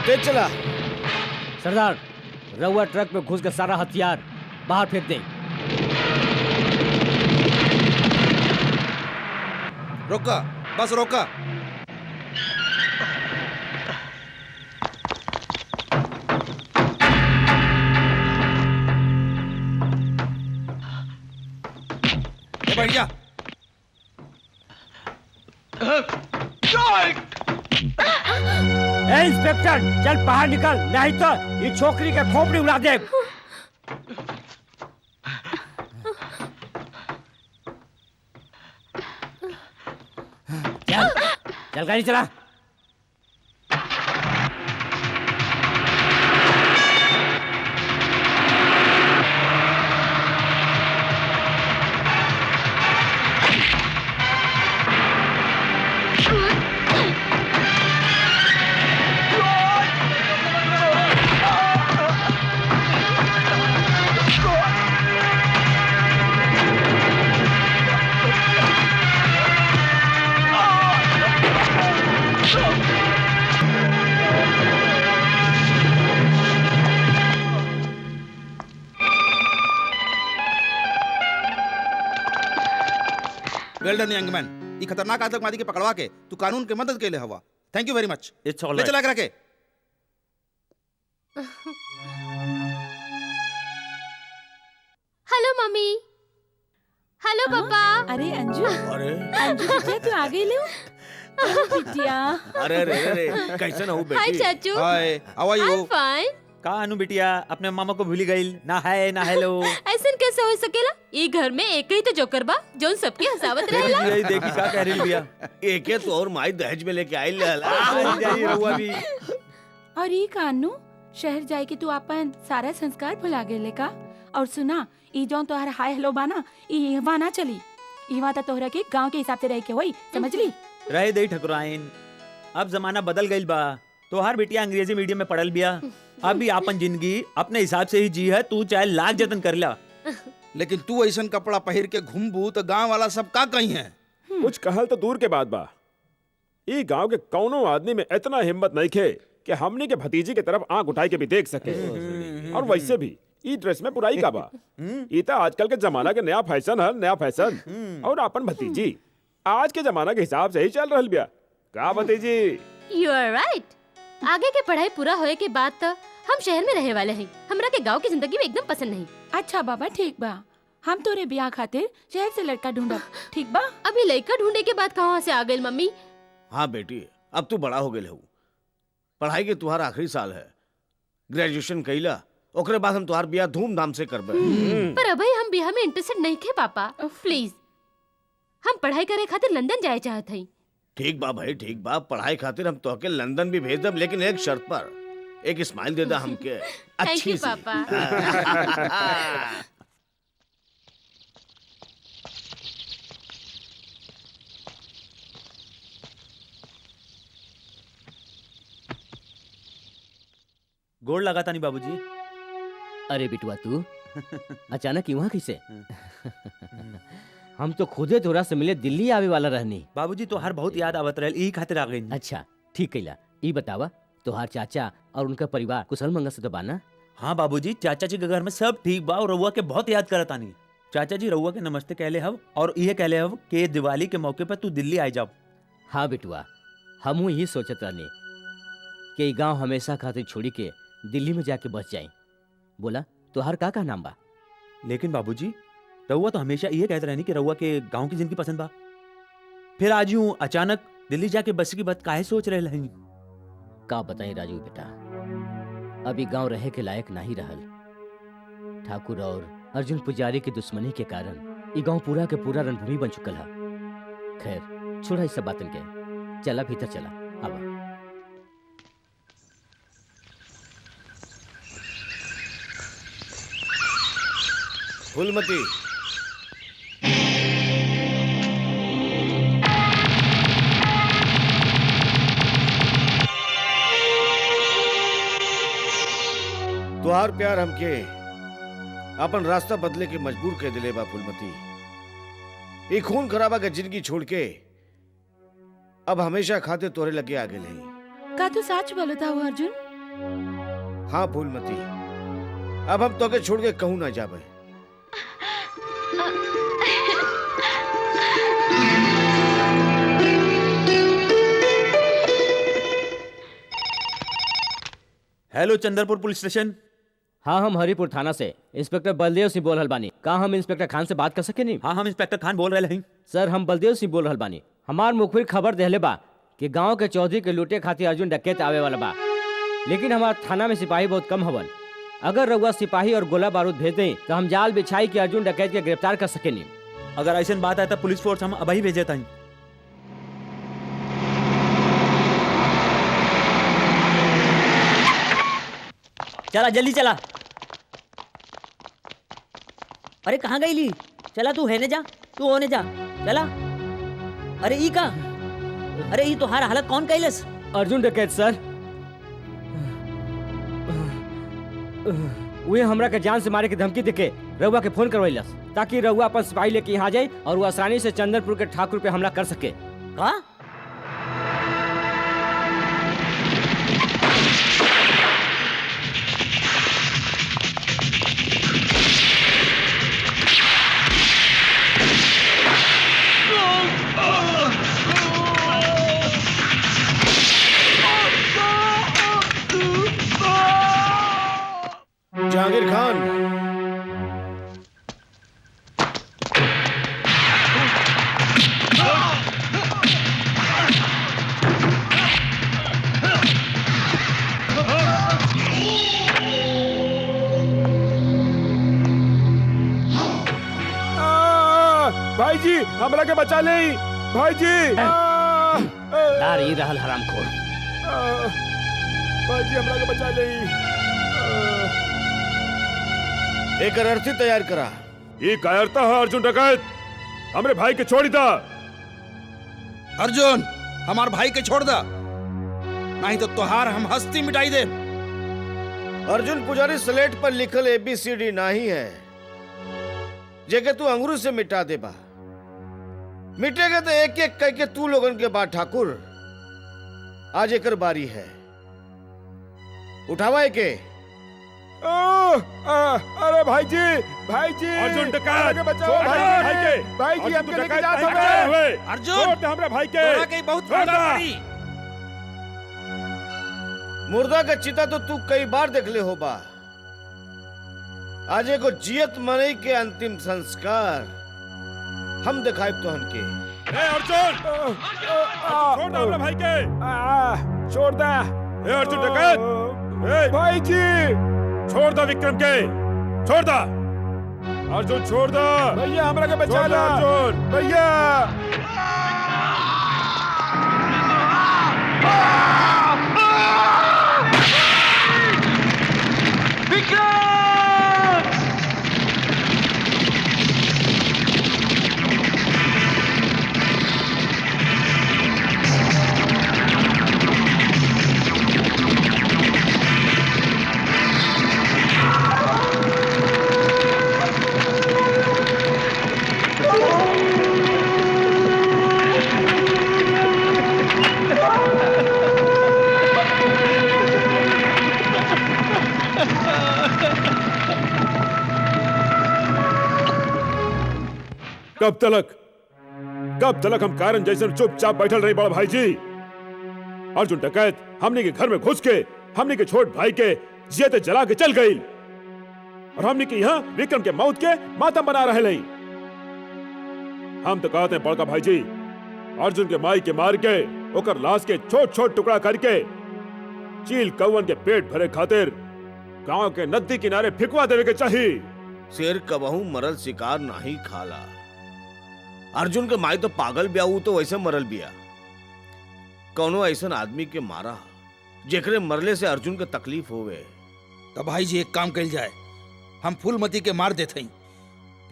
तेज चला।
सरदार, रउआ ट्रक में घुस के सारा हथियार बाहर फेंक दे।
रोका, बस रोका। ये बैठ जा।
ए इंस्पेक्टर, चल बाहर निकल, नहीं तो ये छोकरी के खोपड़ी उड़ा दे। चल चल गाड़ी चला।
वेल डन यंग मैन। ये खतरनाक आतंकवादी के पकड़वा के तू कानून के मदद के लिए हवा। थैंक यू वेरी मच।
इट्स ऑल
ले चला के रखे।
Hello mummy. हेलो पापा।
अरे अंजू,
अरे
अंजू बेटा तू आ गई ले। अरे बिटिया।
अरे अरे अरे कैसे ना हो
हाय
बेटी?
चाचू।
Hi, how are
I
you?
Am fine.
का अनु बिटिया अपने मामा को भूली गई ना? है ना हेलो।
ऐसन कैसे हो सकेला? ई घर में एक ही तो जोकर बा जोन सबके हंसावत रहेला।
यही देखी का कह रही बिया।
एक है तो और माई दहेज में लेके आई ले।
जाइए रहुआ भी।
और ये कानू शहर जाए के तू अपन सारा संस्कार भुला गेले का? और सुना, ई जोन तोहर हाय हेलो बाना, ई इहवा ना चली। इहवा तो तोहरा के गांव के हिसाब से रह के होई, समझ ली?
रहे दे ठकुराइन, अब जमाना बदल गई बा। तो हर बिटिया अंग्रेजी मीडियम में पढ़ल बिया। अब भी अपन जिंदगी अपने हिसाब से ही जी है। तू चाहे लाख जतन कर ला।
लेकिन तू ऐसा कपड़ा पहन के घूमबू तो गांव वाला सब का कही है?
कुछ कहल तो दूर के बात बा। ई गांव के कौनो आदमी में इतना हिम्मत नहीं खे कि हमनी के भतीजी की तरफ आंख उठाई के भी देख सके। और वैसे भी ई ड्रेस में बुराई का बा। ई तो आजकल के जमाना के नया फैशन है, नया फैशन। और अपन भतीजी आज के जमाना के हिसाब से ही चल रहल बिया। का भतीजी?
You are right. आगे के पढ़ाई पूरा होए के बाद तो हम शहर में रहे वाले हैं। हमरा के गांव की जिंदगी में एकदम पसंद नहीं।
अच्छा बाबा, ठीक बा। हम तोरे ब्याह खातिर शहर से लड़का ढूंढब, ठीक बा?
अभी लड़का ढूंढे के बाद कहाँ से आ गई मम्मी?
हाँ बेटी, अब तू बड़ा हो गए हो। पढ़ाई के तुम्हारा आखिरी साल है। ग्रेजुएशन कैला, ओकरे बाद हम तुम्हार बियाह धूमधाम से करबे।
पर अभी हम बियाह में इंटरेस्टेड नहीं थे पापा। प्लीज, हम पढ़ाई करे खातिर लंदन जाए चाहत हई।
ठीक बा भाई, ठीक बा। पढ़ाई खातिर हम तोहके लंदन भी भेज देब, लेकिन एक शर्त पर। एक स्माइल दे दा हमके
थैंक
अच्छी
यू
सी।
पापा।
गोड़ लगाता नहीं बाबूजी।
अरे बिटुआ, तू अचानक यहाँ कैसे? हम तो खुदे तोरा से मिले दिल्ली आवे वाला रहनी।
बाबूजी तो हर बहुत याद आवत रहल, यही खातिर आ गई।
अच्छा ठीक कैला। ई बतावा तोहार चाचा और उनका परिवार कुशल मंगल से तो बाना?
हाँ बाबूजी, चाचा जी के घर में सब ठीक बा और रउआ के बहुत याद करत आनी। चाचा जी रउआ के नमस्ते कहले हव और ये कहले हव कि दिवाली के मौके पर तू दिल्ली आ जाओ।
हाँ बेटुआ, हमहू यही सोचत रहनी कि ई गांव हमेशा खातिर छोड़ी के दिल्ली में जाके बस जाए। बोला तोहार का नाम बा?
लेकिन बाबूजी रउआ तो हमेशा ये कहते रहनी कि रउआ के गांव की जिंदगी पसंद बा, फिर आज यूं अचानक दिल्ली जाके बस की बात काहे सोच रहे हैं?
का बताई राजू बेटा, अभी गांव रहे के लायक नहीं रहल। ठाकुर और अर्जुन पुजारी की दुश्मनी के कारण ये गांव पूरा के पूरा रणभूमि बन चुकल है। खैर छोड़ा इस सब बातन के, चला भीतर चला। आवा।
फूलमती, तुहार प्यार हमके अपन रास्ता बदले के मजबूर कर दिले बा फूलमती। ये खून खराबा के जिंदगी छोड़ के अब हमेशा खाते तोरे लगे आगे नहीं।
का तू सच बोलता हो अर्जुन?
हाँ फूलमती, अब हम तोके छोड़ के कहूं ना जाबे।
Hello Chandrapur police station.
हाँ हम हरिपुर थाना से इंस्पेक्टर बलदेव सिंह बोल रहल बानी। का हम इंस्पेक्टर खान से बात कर सके नहीं?
हाँ हम इंस्पेक्टर खान बोल रहे हैं।
सर हम बलदेव सिंह बोल रहल बानी। हमार मुखबिर खबर देहले बा कि गांव के चौधरी के लूटे खातिर अर्जुन डकैत आवे वाला बा, लेकिन हमार थाना में सिपाही बहुत कम हवन। अगर रउआ सिपाही और गोला बारूद भेज दें तो हम जाल बिछाई के अर्जुन डकैत के गिरफ्तार कर सके नहीं।
अगर ऐसा बात है तो पुलिस फोर्स हम अभी भेजे था।
चला जल्दी चला। अरे कहाँ गई ली? चला तू हेने जा, तू होने जा, चला। अरे ई का? अरे ई तोहार हालत कौन कैलस?
अर्जुन डकैत सर, वे हमरा के जान से मारे की धमकी देके रउआ के फोन करवाइलस ताकि रउआ अपन सिपाही लेके यहाँ जाए और वो आसानी से चंदनपुर के ठाकुर पे हमला कर सके।
का?
जहांगीर खान,
भाई जी हमरा के बचा ले। भाई जी
दार ई रहल हरामखोर।
भाई जी हमरा के बचा ले।
एक अर्थी तैयार करा।
ये कायरता है अर्जुन डकैत, हमरे भाई के छोड़ी दा।
अर्जुन हमार भाई के छोड़ दा, नहीं तो तोहार हम हस्ती मिटाई दे।
अर्जुन पुजारी स्लेट पर लिखल ABCD नहीं है, जेके तू अंगूर से मिटा दे बा। मिटेगा तो एक एक कह के तू लोगन के बाद ठाकुर। आज एकर बारी है, उठावा के।
अरे भाई जी अर्जुन डकैत बचाओ भाई के। भाई जी हमके लेके जा हवे।
अर्जुन
छोड़ दे हमरे भाई के।
तोरा के बहुत फायदा पड़ी।
मुर्दा का चिता तो तू कई बार देख ले हो बा। आज एगो जियत मनई के अंतिम संस्कार हम दिखाए तो हनके।
अर्जुन छोड़ दे हमरे भाई के। छोड़ दे अर्जुन डकैत। भाई जी छोड़ दो विक्रम के, छोड़ दो अर्जुन, छोड़ दो भैया, हमरा के बचा लो अर्जुन भैया। कब तलक हम कारण जैसे चुपचाप बैठल रही बड़ा भाई जी? अर्जुन डकैत हमने के घर में घुस के हमने के छोट भाई के जियते जला के चल गई और हमने के यहाँ विक्रम के मौत के मातम बना रहे नहीं। हम तो कहते हैं बड़का भाई जी, अर्जुन के माई के मार के ओकर लाश के छोट छोट टुकड़ा करके चील कौवन के पेट भरे खातिर गांव के नदी किनारे फिकवा देवे के चाहिए।
शेर कबहू मरल शिकार नहीं खाला। अर्जुन के माई तो पागल बिया, तो वैसे मरल बिया। कौनो ऐसा आदमी के मारा जेकरे मरले से अर्जुन के तकलीफ होवे।
तो भाई जी एक काम कल जाए, हम फूलमती के मार देते हैं।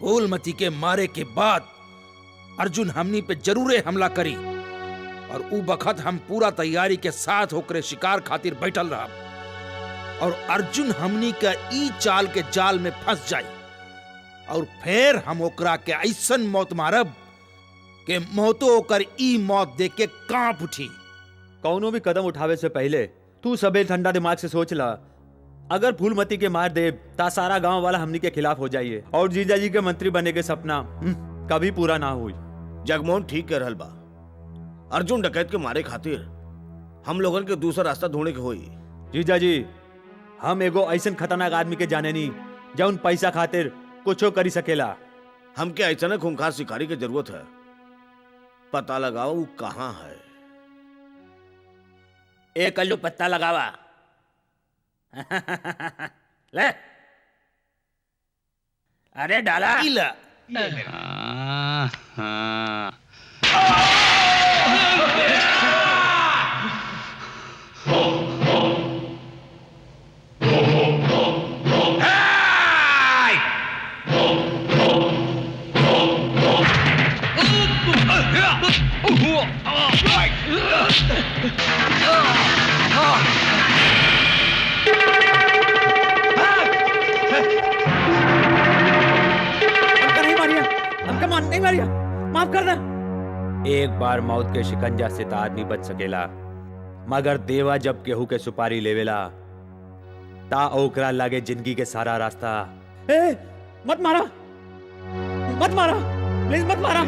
फूलमती के मारे के बाद अर्जुन हमनी पे जरूरे हमला करी और उ बखत हम पूरा तैयारी के साथ होकर शिकार खातिर बैठल रहा और अर्जुन हमनी का ई चाल के जाल में फंस जाए और फिर हम ओकरा के ऐसन मौत मारब के मौतो ओकर ई मौत देख के कांप उठी।
कौनो भी कदम उठावे से पहले तू सबे ठंडा दिमाग से सोच ला। अगर फूलमती के मार दे ता सारा गांव वाला हमनी के खिलाफ हो जाइए और जीजा जी के मंत्री बने के सपना कभी पूरा ना हुई।
जगमोहन ठीक कह रहल बा। अर्जुन डकैत के मारे खातिर हम लोगन के दूसरा रास्ता ढूंढे के होई।
जीजा जी, हम एगो ऐसन खतरनाक आदमी के जाने नी जौन पैसा खातिर कुछो करी सकेला।
हमके ऐसा खूंखार शिकारी की जरूरत है। पता लगाओ वो कहाँ है।
एक कल्लू पत्ता लगावा। ले, अरे डाला।
नहीं मारिया, माफ कर दे। एक बार मौत के शिकंजा से तो आदमी बच सकेला, मगर देवा जब केहू के सुपारी लेवेला ता ओकरा लागे जिंदगी के सारा रास्ता। ए, मत मारा, प्लीज मत मारा।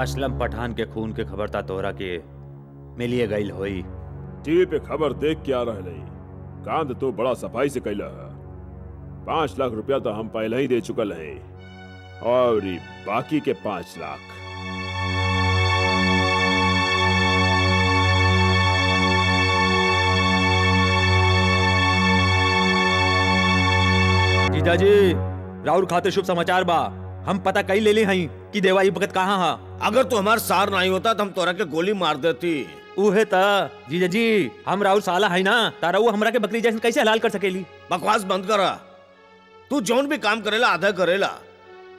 असलम पठान के खून के खबर ता तोहरा के मिलिए गईल होई।
टीवी पे खबर देख के आ रहे कांद तो बड़ा सफाई से कैला है। 5 लाख रुपया तो हम पहले ही दे चुकल है और बाकी के 5 लाख।
जीजा जी, राउर खातिर शुभ समाचार बा। हम पता कई ले ली हई कि देवा ई वक्त कहाँ हा।
अगर तो हमार सार नहीं होता तो हम तोरा के गोली मार देती।
उहे ता जीजा जी, हम राउर साला है ना, तारा वो हमरा के बकरी जैसे कैसे हलाल कर सकेली।
बकवास बंद करा। तू जौन भी काम करेला आधा करेला।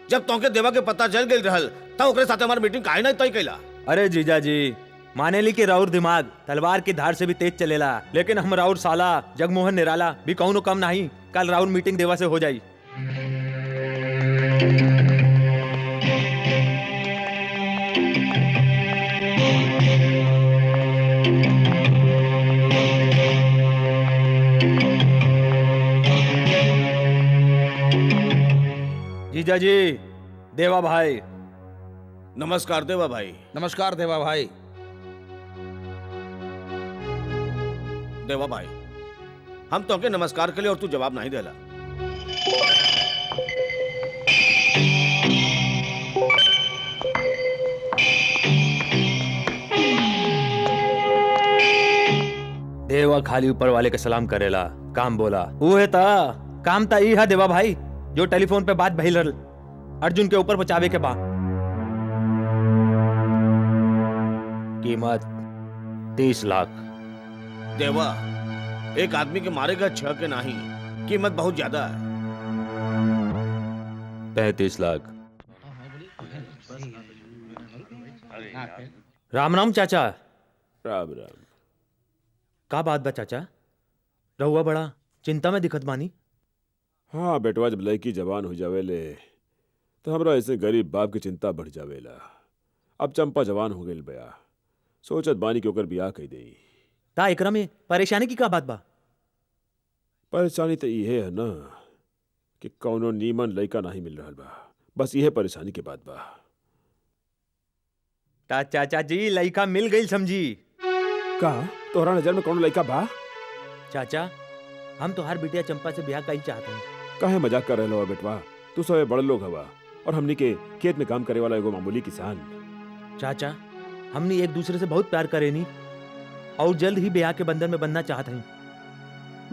जब तोके देवा के पता चल गई रहल तब ओकरे साथे हमार मीटिंग काहे ना तय कैला।
अरे जीजा जी, माने ली कि राउर दिमाग तलवार की धार से भी तेज चलेला, लेकिन हम राउर साला जगमोहन निराला भी कौनो कम नहीं। कल राउर मीटिंग देवा से हो जाई। जीजा जी, देवा भाई।
नमस्कार देवा भाई।
नमस्कार देवा भाई।
देवा भाई, हम तोके नमस्कार के लिए और तू जवाब नहीं देला।
देवा खाली ऊपर वाले के सलाम करेला, काम बोला वो है ता काम ता ई है देवा भाई, जो टेलीफोन पे बात भइल रहल अर्जुन के ऊपर पहुंचावे के बा। कीमत 30 लाख।
देवा, एक आदमी के मारेगा 6 के नहीं, कीमत बहुत ज्यादा है।
35 लाख। राम राम चाचा।
राम राम।
का बात बा चाचा, रहुआ बड़ा चिंता में दिखत बानी।
हाँ बेटवा, जब लड़की जवान हो जावेले तो हमरा ऐसे गरीब बाप की चिंता बढ़ जावेला। अब चंपा जवान हो गई बया, सोचत बानी के ओकर बियाह कई देई।
ता एकरा में परेशानी की का बात बा?
परेशानी तो इहे है ना कि कौनो नीमन लड़का नहीं मिल रहा बा, बस इहे परेशानी के बात बा।
ता चाचा जी लड़का मिल गई समझी।
का तोहरा नजर में कौनो लड़का बा?
चाचा हम तो हर बिटिया चंपा से ब्याह कई चाहते हैं।
काहे मजाक कर रहे हो बेटवा? तू सब बड़ लोग हवा और हमनी के खेत में काम करे वाला एगो मामूली किसान।
चाचा हमने एक दूसरे से बहुत प्यार करेनी और जल्द ही ब्याह के बंधन में बनना चाहते हैं।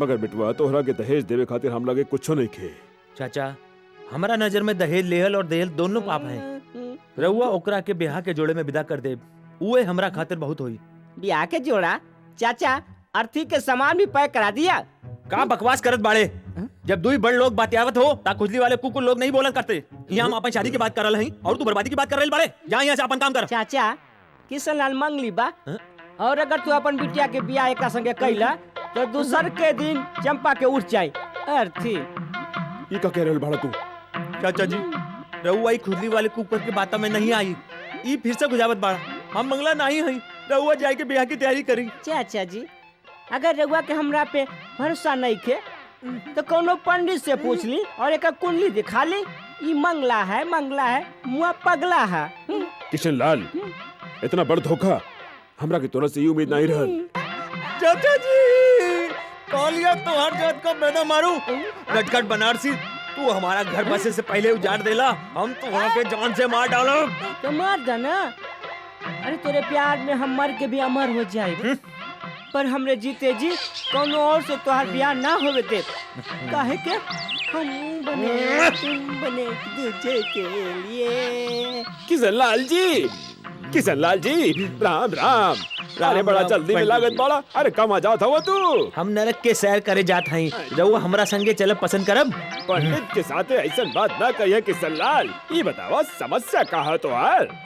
मगर बेटवा, तोहरा के दहेज देवे खातिर हम लगे कुछो नहीं खे।
चाचा हमारा नजर में दहेज लेहल और दहेज दोनों पाप हैं। रहुआ ओकरा के ब्याह के जोड़े में विदा कर दे, उहे हमरा खातिर बहुत होई।
ब्याह के जोड़ा? चाचा अर्थी के सामान भी पैक करा दिया।
का बकवास करत बाड़े? जब दुई बड़ लोग बातियावत हो ता खुजली वाले कुकुर लोग नहीं बोलन करते। यहाँ हम अपन शादी की बात कर रहे हैं और तू बर्बादी की बात कर रहे बाड़े। जा यहाँ से अपन काम कर।
चाचा किशन लाल मंगली बा, और अगर तू अपन बिटिया के ब्याह एक संगे कैला तो दूसर के दिन चंपा के उठ जाए अर्थी।
ये का कह रहे बाड़ा तू?
चाचा जी रहुआ खुजली वाले कुकुर की बात में नहीं आई, ई फिर से गुजावत बाड़ा। हम मंगला नहीं है, रहुआ जाए के ब्याह की तैयारी करी।
चाचा जी अगर रहुआ के हमरा पे भरोसा नहीं खे तो कोनो पंडित से पूछ ली और एक कुंडली दिखा ली। ये मंगला है मुआ पगला है।
किशन लाल, इतना बड़ धोखा हमरा की तोरा से ये उम्मीद नहीं रहल।
चाचा जी कालिया तो हर जात को मैदा मारू। नटखट बनारसी, तू हमारा घर बसे से पहले उजाड़ देला, हम तो वहाँ के जान से मार डालो।
तो मार देना। अरे तेरे प्यार में हम मर के भी अमर हो जाए, पर हमरे जीते जी कोनो और से तोहार ब्याह ना होवे दे। काहे के हम बने तुम बने एक दूजे के लिए।
किशन लाल जी राम राम। अरे बड़ा जल्दी में लागत बाड़ा। अरे कहाँ जात हवा तू?
हम नरक के सैर करे जात हई, रहुआ हमरा संगे चलब पसंद करब?
पंडित के साथे ऐसा बात ना कहिए किशन लाल। ये बतावा समस्या कहा तो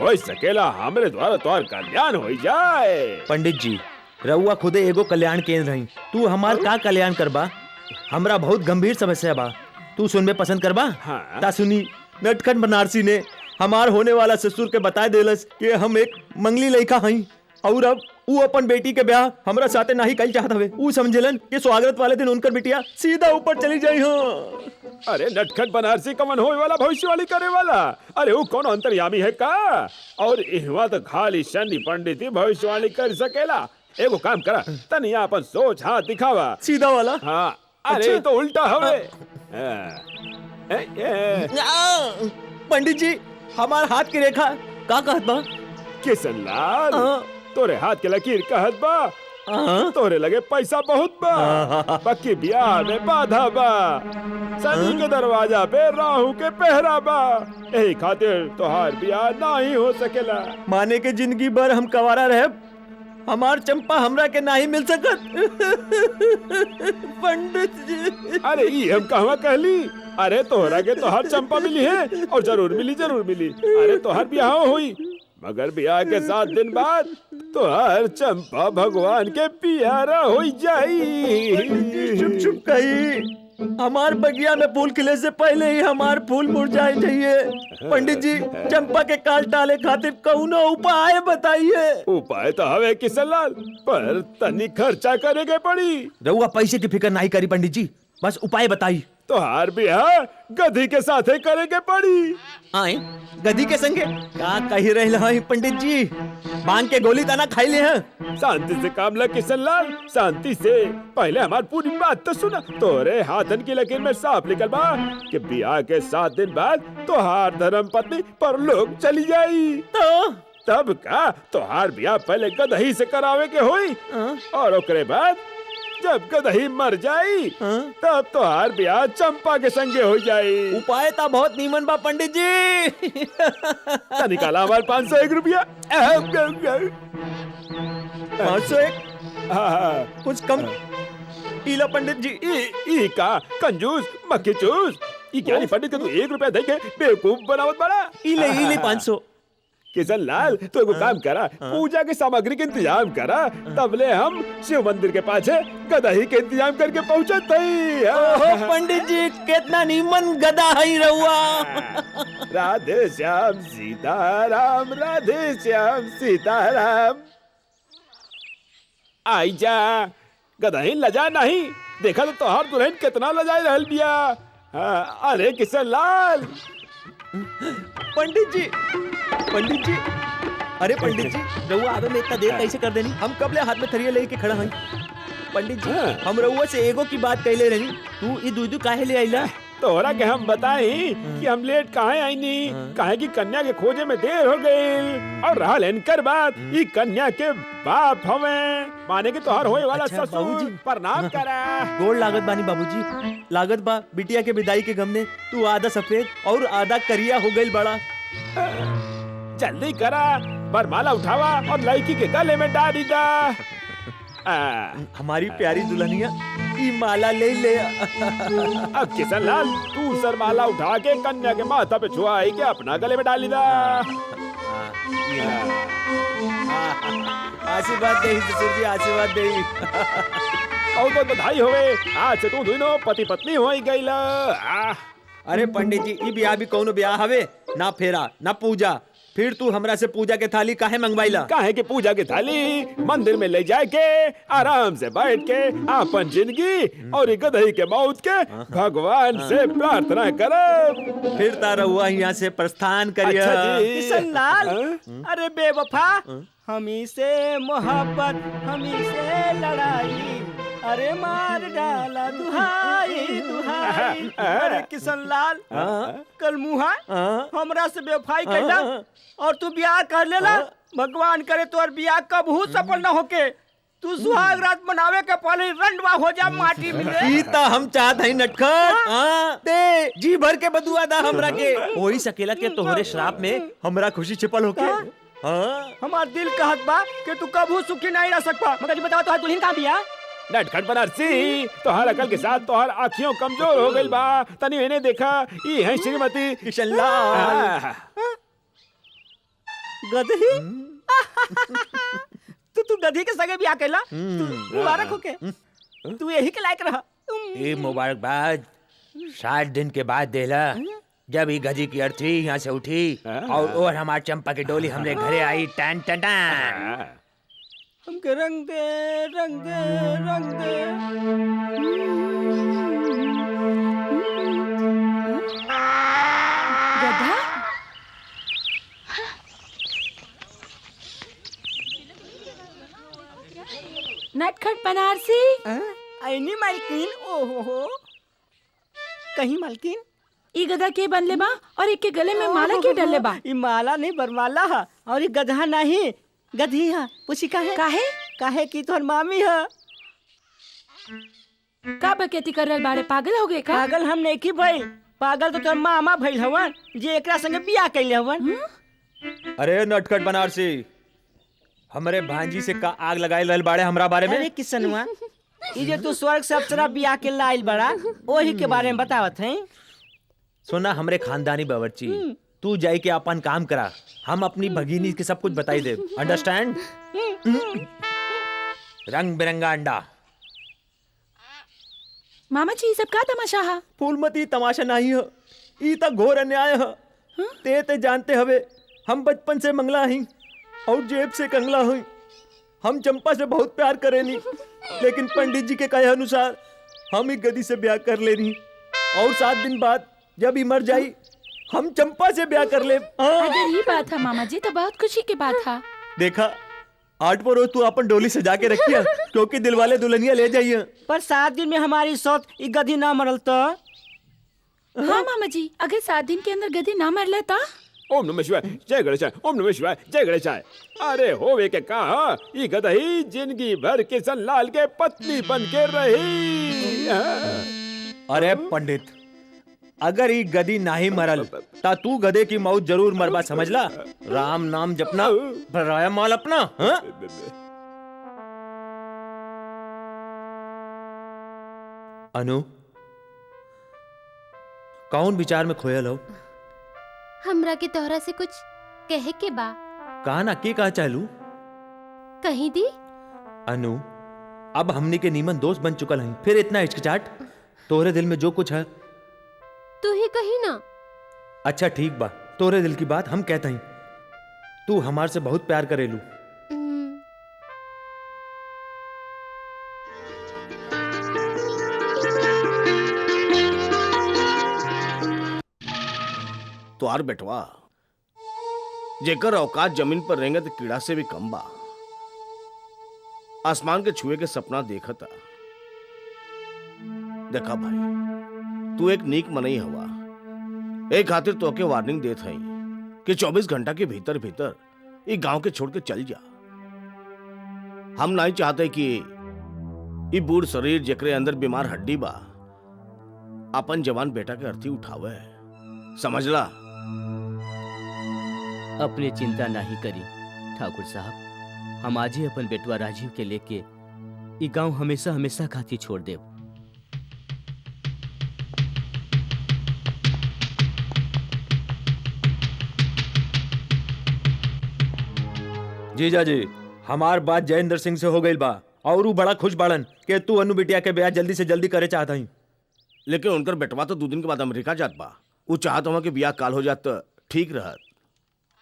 हो सकेला हमरे द्वारा तोहर कल्याण हो जाए।
पंडित जी रहुआ खुदे एगो कल्याण केंद्र हई, तू हमार का कल्याण करबा? हमरा बहुत गंभीर समस्या बा, तू सुनबे पसंद करबा?
हाँ।
ता सुनी। नटखट बनारसी ने हमार होने वाला ससुर के बता देलस कि हम एक मंगली लड़का हई और अब वो अपन बेटी के ब्याह हमरा साथे नहीं कल चाहत हवे। वो समझलन कि स्वागत वाले दिन उनकर बिटिया सीधा ऊपर चली जाई। हाँ
अरे नटखट बनारसी कमन होए वाला भविष्यवाणी करे वाला? अरे वो कौन अंतर्यामी है का? और इहवा तो खाली शनि पंडित ही भविष्यवाणी कर सकेला। एगो काम करा, तनिया अपन सोच हाथ दिखावा।
सीधा वाला?
हाँ। अरे तो उल्टा हवे।
पंडित जी हमार हाथ की रेखा का कहत बा?
किशन लाल तोरे हाथ के लकीर कहत बा तोरे लगे पैसा बहुत बा, पक्की ब्याह में बाधा बा, शनि के दरवाजा पे राहु के पहरा बा, यही खातिर तोहार ब्याह नहीं हो सकेला।
माने के जिंदगी भर हम कवारा रहे, हमार चंपा हमरा के नहीं मिल सकत। पंडित जी
अरे ये हम कहवा कहली? अरे तोहरा के तोहार चंपा मिली है और जरूर मिली। अरे तोहार ब्याह हुई, मगर ब्याह के 7 दिन बाद तोहार चंपा भगवान के प्यारा हो जाई।
चुप कही, हमार बगिया में फूल खिले से पहले ही हमार फूल मुरझाए चाहिए। पंडित जी चंपा के काल टाले खातिर कौनो उपाय बताइए।
उपाय तो हवे किशन लाल, पर तनी खर्चा करे के पड़ी।
रहुआ पैसे की फिक्र नहीं करी पंडित जी, बस उपाय बताई।
तोहार ब्याह गधी के साथे करे के पड़ी।
आए गधी के संगे का कही रहे हैं पंडित जी? बांध के गोली ताना खाई ले हैं।
शांति से काम ल किशन लाल, शांति से। पहले हमारी पूरी बात तो सुना। तोरे हाथन की लकीर में साफ लिखल बा कि ब्याह के 7 दिन बाद तोहार धर्म पत्नी परलोक चली जाई।
तो
तब का तोहार ब्याह पहले गदही से करावे के होई और ओकरे बाद जब गदही मर जाई तब तोहार ब्याह चंपा के संगे हो जाई।
उपाय था बहुत नीमन बा पंडित जी।
तो निकाला हमारे 501 रुपया।
501
हाँ,
कुछ कम इला पंडित जी।
ई का कंजूस मक्खी चूस। ई ज्ञानी पंडित के तू 1 रुपया दे के बेवकूफ बनावत बड़ा।
इले 500।
किशन लाल तू एगो काम करा, पूजा की सामग्री के इंतजाम करा, तबले हम शिव मंदिर के पाछे गदही के इंतजाम करके पहुंचत हई।
ओहो पंडित जी कितना नीमन गदा हई रहुआ।
राधे श्याम सीताराम, राधे श्याम सीताराम। आई जा गदही लजा नहीं, देखा तो तोहार दुल्हन कितना लजाई रहल बिया। हाँ, अरे किशन लाल।
पंडित जी अरे पंडित जी रहुआ आवे में इतना देर कैसे कर देनी? हम कब ले हाथ में थरिया लेके खड़ा हई। पंडित जी हम रहुआ से एगो की बात कहले रहनी, तू ई दूध काहे ले आइला?
तोहरा के हम बताई कि हम लेट काहे आईनी, काहे की कन्या के खोजे में देर हो गई। और रहल इनकर बात, ई कन्या के बाप हमें माने के तोहर होए वाला
अच्छा,
ससुर
बाबूजी।
प्रणाम करा।
गोड़ लागत बानी बाबूजी। लागत बा बिटिया के विदाई के गम ने तू आधा सफेद और आधा करिया हो गई बड़ा।
जल्दी करा, बरमाला उठावा और लड़की के गले में डाली दा।
हमारी प्यारी दुल्हनिया ई माला ले ले।
अब किशन लाल तू सरमाला उठा के कन्या के माथा पे छुआई के अपना गले में डाली दा।
आशीर्वाद दे ससुर जी, आशीर्वाद दे।
और तो बधाई होवे, आज से तू दोनों पति पत्नी हो गई।
अरे पंडित जी ई ब्याह भी कौनो ब्याह हवे ना, फेरा ना पूजा, फिर तू हमरा से पूजा के थाली काहे मंगवाइला?
काहे के पूजा की थाली मंदिर में ले जाए के आराम से बैठ के अपन जिंदगी और गदही के मौत के भगवान से प्रार्थना कर।
फिर तारा हुआ यहाँ से प्रस्थान करिए।
अच्छा जी।
किशन लाल, अरे बेवफा, हमी से मोहब्बत, हमी से लड़ाई, अरे मार डाला दुहाई दुहाई। अरे किशन लाल, कल मुहा हमरा से बेवफाई कैला और तू ब्याह कर लेला। भगवान करे तोर ब्याह कबहू सफल न होके तू सुहाग रात मनावे के पहले रंडवा हो जा माटी में।
ईता हम चाहत हई नटखट। दे जी भर के बदुआ दा हमरा के। वही सकेला के तोहरे श्राप में हमरा खुशी छिपल होके।
हमार दिल कहत बा कि तू कबहू सुखी नहीं रह सकबा। मगर ये बताओ तोहार दुल्हन कहाँ बिया?
नटखट बनारसी, तोहर अकल के साथ तोहर आँखियों कमजोर हो गई बा। तनी इन्हें देखा, ये है श्रीमती
किशन लाल।
गदही। तू गधी के संगे ब्याह कैला? तू मुबारक होके, तू यही के लायक रहा।
ये मुबारकबाद 7 दिन के बाद देला, जब ये गधी की अर्थी यहाँ से उठी और हमार चंपा की डोली हमरे घरे आई। टन टन टन।
हमके रंग दे, रंग दे, रंग दे।
गधा? नटखट बनारसी।
आईनी मालकिन। ओहो, कहीं मालकिन
ई गधा के बनले बा और एक के गले में माला क्यों डलले बा?
ई माला नहीं बरमाला है, और ई गधा नहीं गधी है। पूछी काहे? काहे की तोहर मामी है।
का बकेती कर रहल बाड़े? पागल हो गए का?
पागल हम नहीं की भइल, पागल तो तोहर मामा भइल हवन जे एकरा संगे बियाह कैले हवन।
अरे नटखट बनारसी, हमरे भांजी से का आग लगाए रहल बाड़े हमरा बारे में?
अरे किसनवा, ई जे तू स्वर्ग से अप्सरा बियाह के लाइल बड़ा, ओही के बारे में बतावत हैं।
सुना हमरे खानदानी बावर्ची, तू जाई के अपन काम करा, हम अपनी भगीनी के सब कुछ बताई दे। अंडरस्टैंड? रंग बिरंगा अंडा।
मामा जी, ये सब का तमाशा है?
फूलमती तमाशा नहीं है, ई त घोर अन्याय है। ते जानते हवे हम बचपन से मंगला हई और जेब से कंगला हई। हम चंपा से बहुत प्यार करेनी, लेकिन पंडित जी के कहे अनुसार हम ही गदी से ब्याह कर लेनी और 7 दिन बाद जब ही मर जाई हम चंपा से ब्याह कर ले।
अगर ये बात है मामा जी, तो बहुत खुशी की बात है।
देखा 8 पर रोज तू अपन डोली सजा के रखिया, क्योंकि दिलवाले दुल्हनिया ले जाइए।
पर 7 दिन में हमारी सौत ई गधी ना मरल तो?
हाँ मामा जी, अगर 7 दिन के अंदर गधी ना मर लेता?
ओम नमः शिवाय जय गणेशाय, ओम नमः शिवाय जय गणेशाय। अरे होवे के कहा ये गदही जिंदगी भर किशन लाल के पत्नी बन के रही।
अरे पंडित, अगर ई गदी नाही मरल ता तू गधे की मौत जरूर मरबा, समझला। राम नाम जपना, भराया माल अपना। हाँ? अनु, कौन विचार में खोयल हो?
हमरा के तोहरा से कुछ कहे के बा।
कहा ना के कहा चालू?
कहीं दी।
अनु, अब हमनी के नीमन दोस्त बन चुकल हैं, फिर इतना हिचकिचाहट? तोहरे दिल में जो कुछ है
तू ही कही ना।
अच्छा ठीक बा, तोरे दिल की बात हम कहते हैं। तू हमार से बहुत प्यार करेलू।
तो आर बेटवा जेकर औकात जमीन पर रहेंगे तो कीड़ा से भी कम बा। आसमान के छुए के सपना देखा था। देखा भाई, तू एक नीक मनई हवा, एक खातिर तो के वार्निंग देत है कि 24 घंटा के भीतर भीतर ये गांव के छोड़ के चल जा। हम नहीं चाहते कि ये बूढ़ शरीर जेकरे अंदर बीमार हड्डी बा अपन जवान बेटा के अर्थी उठावे, समझला।
अपने चिंता नहीं करी ठाकुर साहब, हम आज ही अपन बेटवा राजीव के लेके ये गांव हमेशा हमेशा खातिर छोड़ देव।
जीजा जी, हमार बात जयेंद्र सिंह से हो गई बा और वो बड़ा खुश बाड़न कि तू अनु बिटिया के ब्याह जल्दी से जल्दी करे चाहता ही।
लेकिन उनकर बेटवा तो 2 दिन के बाद अमेरिका जात बा। वो चाहत हवा कि ब्याह काल हो जात तो ठीक रहत।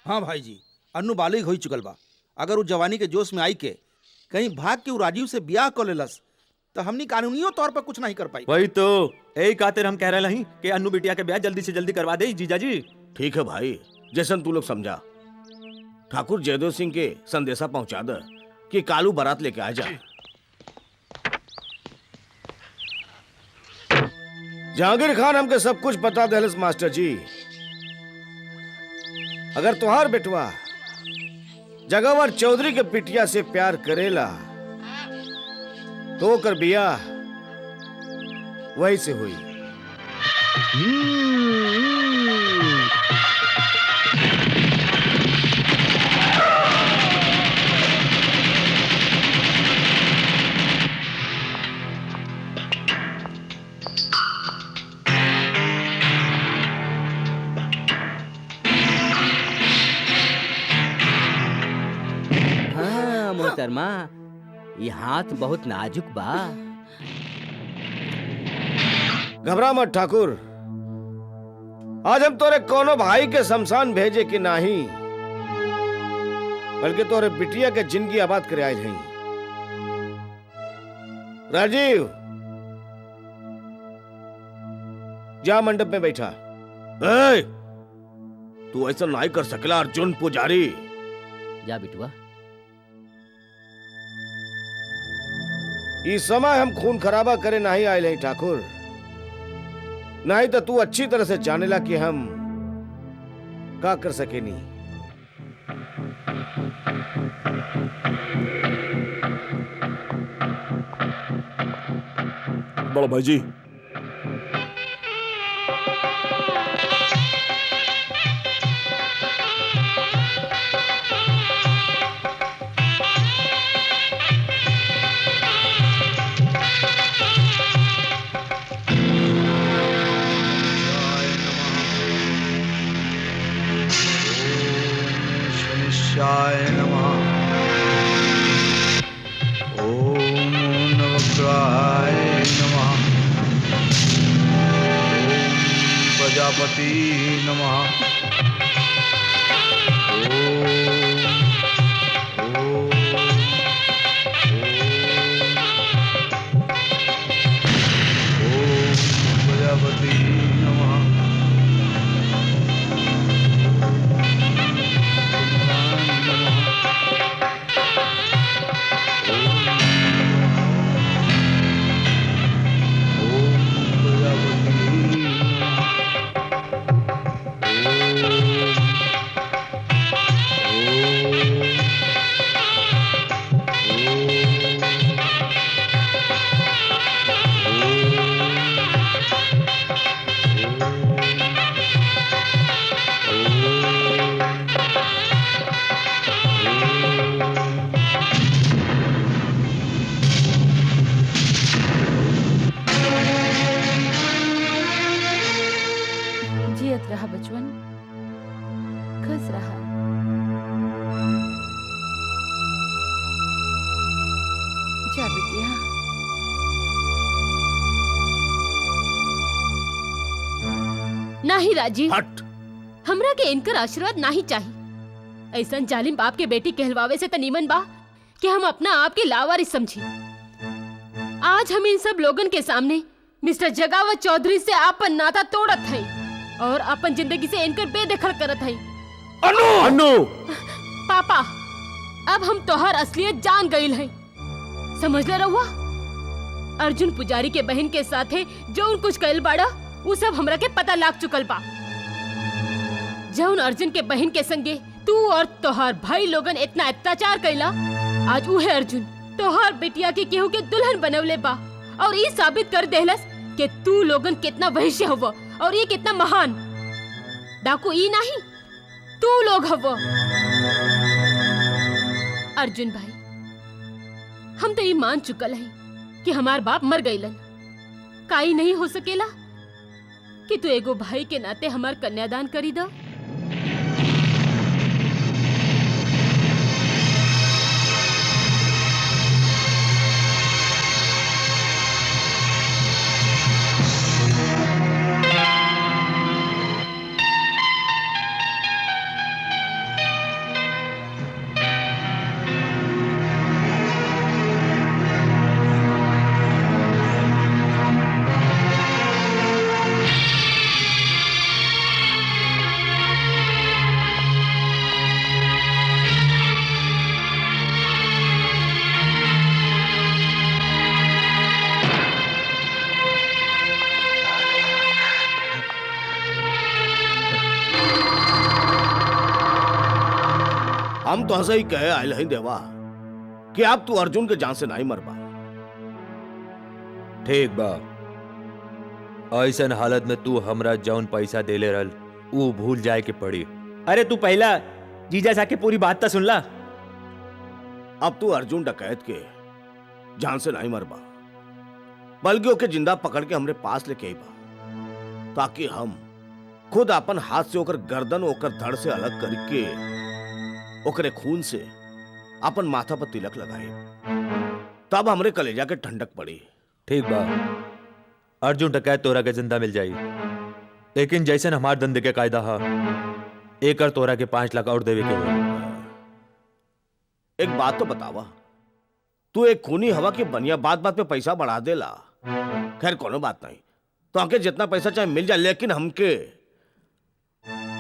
हाँ भाई जी, अन्नू बालिग हो चुकल बा। अगर वो जवानी के जोश में आई के कहीं भाग के वो राजीव से ब्याह कर लेलस तो हमनी कानूनियों तौर पर कुछ नहीं कर पाई।
वही तो यही खातिर हम कह रहे हैं कि अनु बिटिया के ब्याह जल्दी से जल्दी करवा दे जीजा जी।
ठीक है भाई, जैसन तू लोग समझा। ठाकुर जयदेव सिंह के संदेशा पहुंचा दे कि कालू बारात लेके आ जा। जहांगीर खान हमके सब कुछ बता दहलस मास्टर जी। अगर तुहार बेटवा जगावर चौधरी के पिटिया से प्यार करेला तो कर बियाह वही से हुई।
हाँ मोहतरमा, ये हाथ बहुत नाजुक बा।
घबरा मत ठाकुर, आज हम तोरे कोनो भाई के शमशान भेजे कि नहीं, बल्कि तोरे बिटिया के जिंदगी आबाद करे आए हैं। राजीव, जा मंडप में बैठा। ए, तू ऐसा नहीं कर सकला अर्जुन पुजारी।
जा बिटवा।
इस समय हम खून खराबा करे नहीं आए हैं ठाकुर, नहीं तो तू अच्छी तरह से जानेला कि हम का कर सके नहीं।
बड़ा भाई जी,
शनिश्चाय नमः। ओम नवग्रहाय नमः। ओम प्रजापति नमः। ओम प्रजापति नमः। ओम
जा बिटिया।
नाही राजीव,
हट।
हमरा के इनकर आशीर्वाद नहीं चाहिए। ऐसा जालिम बाप के बेटी कहलवावे से तनीमन बा कि हम अपना आप के लावारिस समझी। आज हम इन सब लोगन के सामने मिस्टर जगावत चौधरी से आपन नाता तोड़त हैं और अपन जिंदगी से इनकर बेदखल करत हैं।
अनु! अनु!
पापा, अब हम तोहर असलियत जान गईल हैं। समझ ले रहुआ? अर्जुन पुजारी के बहन के साथे जो कुछ कइल बाड़ा वो सब हमरा के पता लाग चुकल बा। जौन अर्जुन के बहन के संगे तू और तोहार भाई लोगन इतना अत्याचार कैला, आज उहे अर्जुन तोहार बेटिया के केहू के दुल्हन बनवले बा और ये साबित कर देहलस कि तू लोगन कितना वैश्य हव और ये कितना महान। डाकू ई नहीं, तू लोग हव। अर्जुन भाई, हम तो ये मान चुकल हैं कि हमार बाप मर गईलन। काई नहीं हो सकेला कि तू एगो भाई के नाते हमार कन्यादान करी दा।
हम तो हंसा ही कहे आयल हैं देवा कि अब तू अर्जुन के जान से नहीं मरबा।
ठीक बा, ऐसन हालत में तू हमरा जौन पैसा देले रहल वो भूल जाए के पड़ी।
अरे तू पहला जीजा सा के पूरी बात तो सुन ला।
अब तू अर्जुन डकैत के जान से नहीं मरबा, बल्कि ओके जिंदा पकड़ के हमरे पास लेके आईबा, ताकि हम खुद अपन हाथ से ओकर गर्दन ओकर धड़ से अलग करके ओकरे खून से अपन माथा पर तिलक लगाए, तब हमरे कलेजा के ठंडक पड़ी।
ठीक बा, अर्जुन डकैत तोरा के जिंदा मिल जाई, लेकिन जैसन हमार धंधे के कायदा हा, एकर तोरा के 5 लाख और देवे के होई।
एक बात तो बतावा, तू एक खूनी हवा की बनिया बात बात पे पैसा बढ़ा देला। खैर कोनो बात नहीं, तो आके जितना पैसा चाहे मिल जाए, लेकिन हमके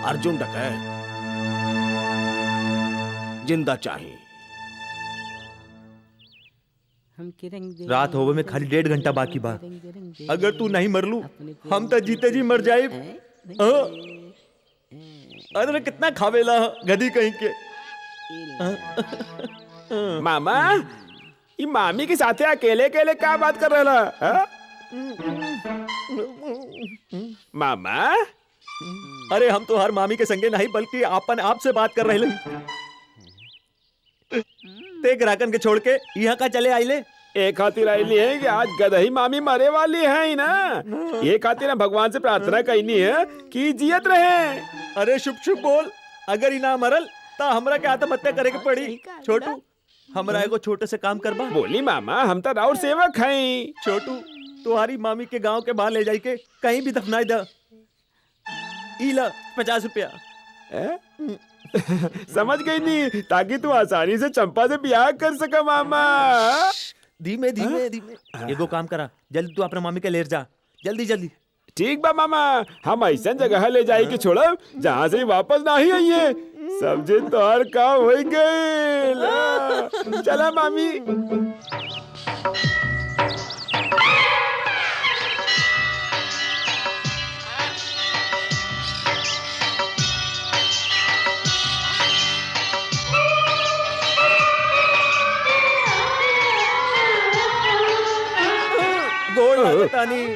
अर्जुन डकैत जिंदा चाहिए।
रात होवे में खाली 1.5 घंटा बाकी बा। अगर तू नहीं मरलू हम तो जीते जी मर जाए। अरे कितना खावेला गधी कहीं के।
मामा, ये मामी के साथे अकेले अकेले क्या बात कर रहा? मामा,
अरे हम तो हर मामी के संगे नहीं बल्कि आपन आप से बात कर रहे। ते ग्राहकन के छोड़ के यहाँ का चले आइले।
एक खातिर आईली है कि आज गदही मामी मरे वाली है ही ना, ये खातिर भगवान से प्रार्थना करनी है कि जियत रहे।
अरे शुभ शुभ बोल, अगर ही ना मरल तो हमरा के आत्महत्या करे के पड़ी। छोटू, हमरा एगो छोटे से काम करबा।
बोली मामा, हम तो राउर सेवक हैं।
छोटू, तुम्हारी मामी के गांव के बाहर ले जाई के कहीं भी दफनाई दा। इला 50 रुपया।
समझ गई नहीं, ताकि तू आसानी से चंपा से ब्याह कर सका मामा।
धीमे धीमे धीमे एगो काम करा, जल्दी तू अपना मामी के ले जा, जल्दी जल्दी।
ठीक बा मामा, हम ऐसा जगह ले जाए कि छोड़ो जहाँ से वापस ना ही आइए। समझे तोहर काम हो गए। चला मामी।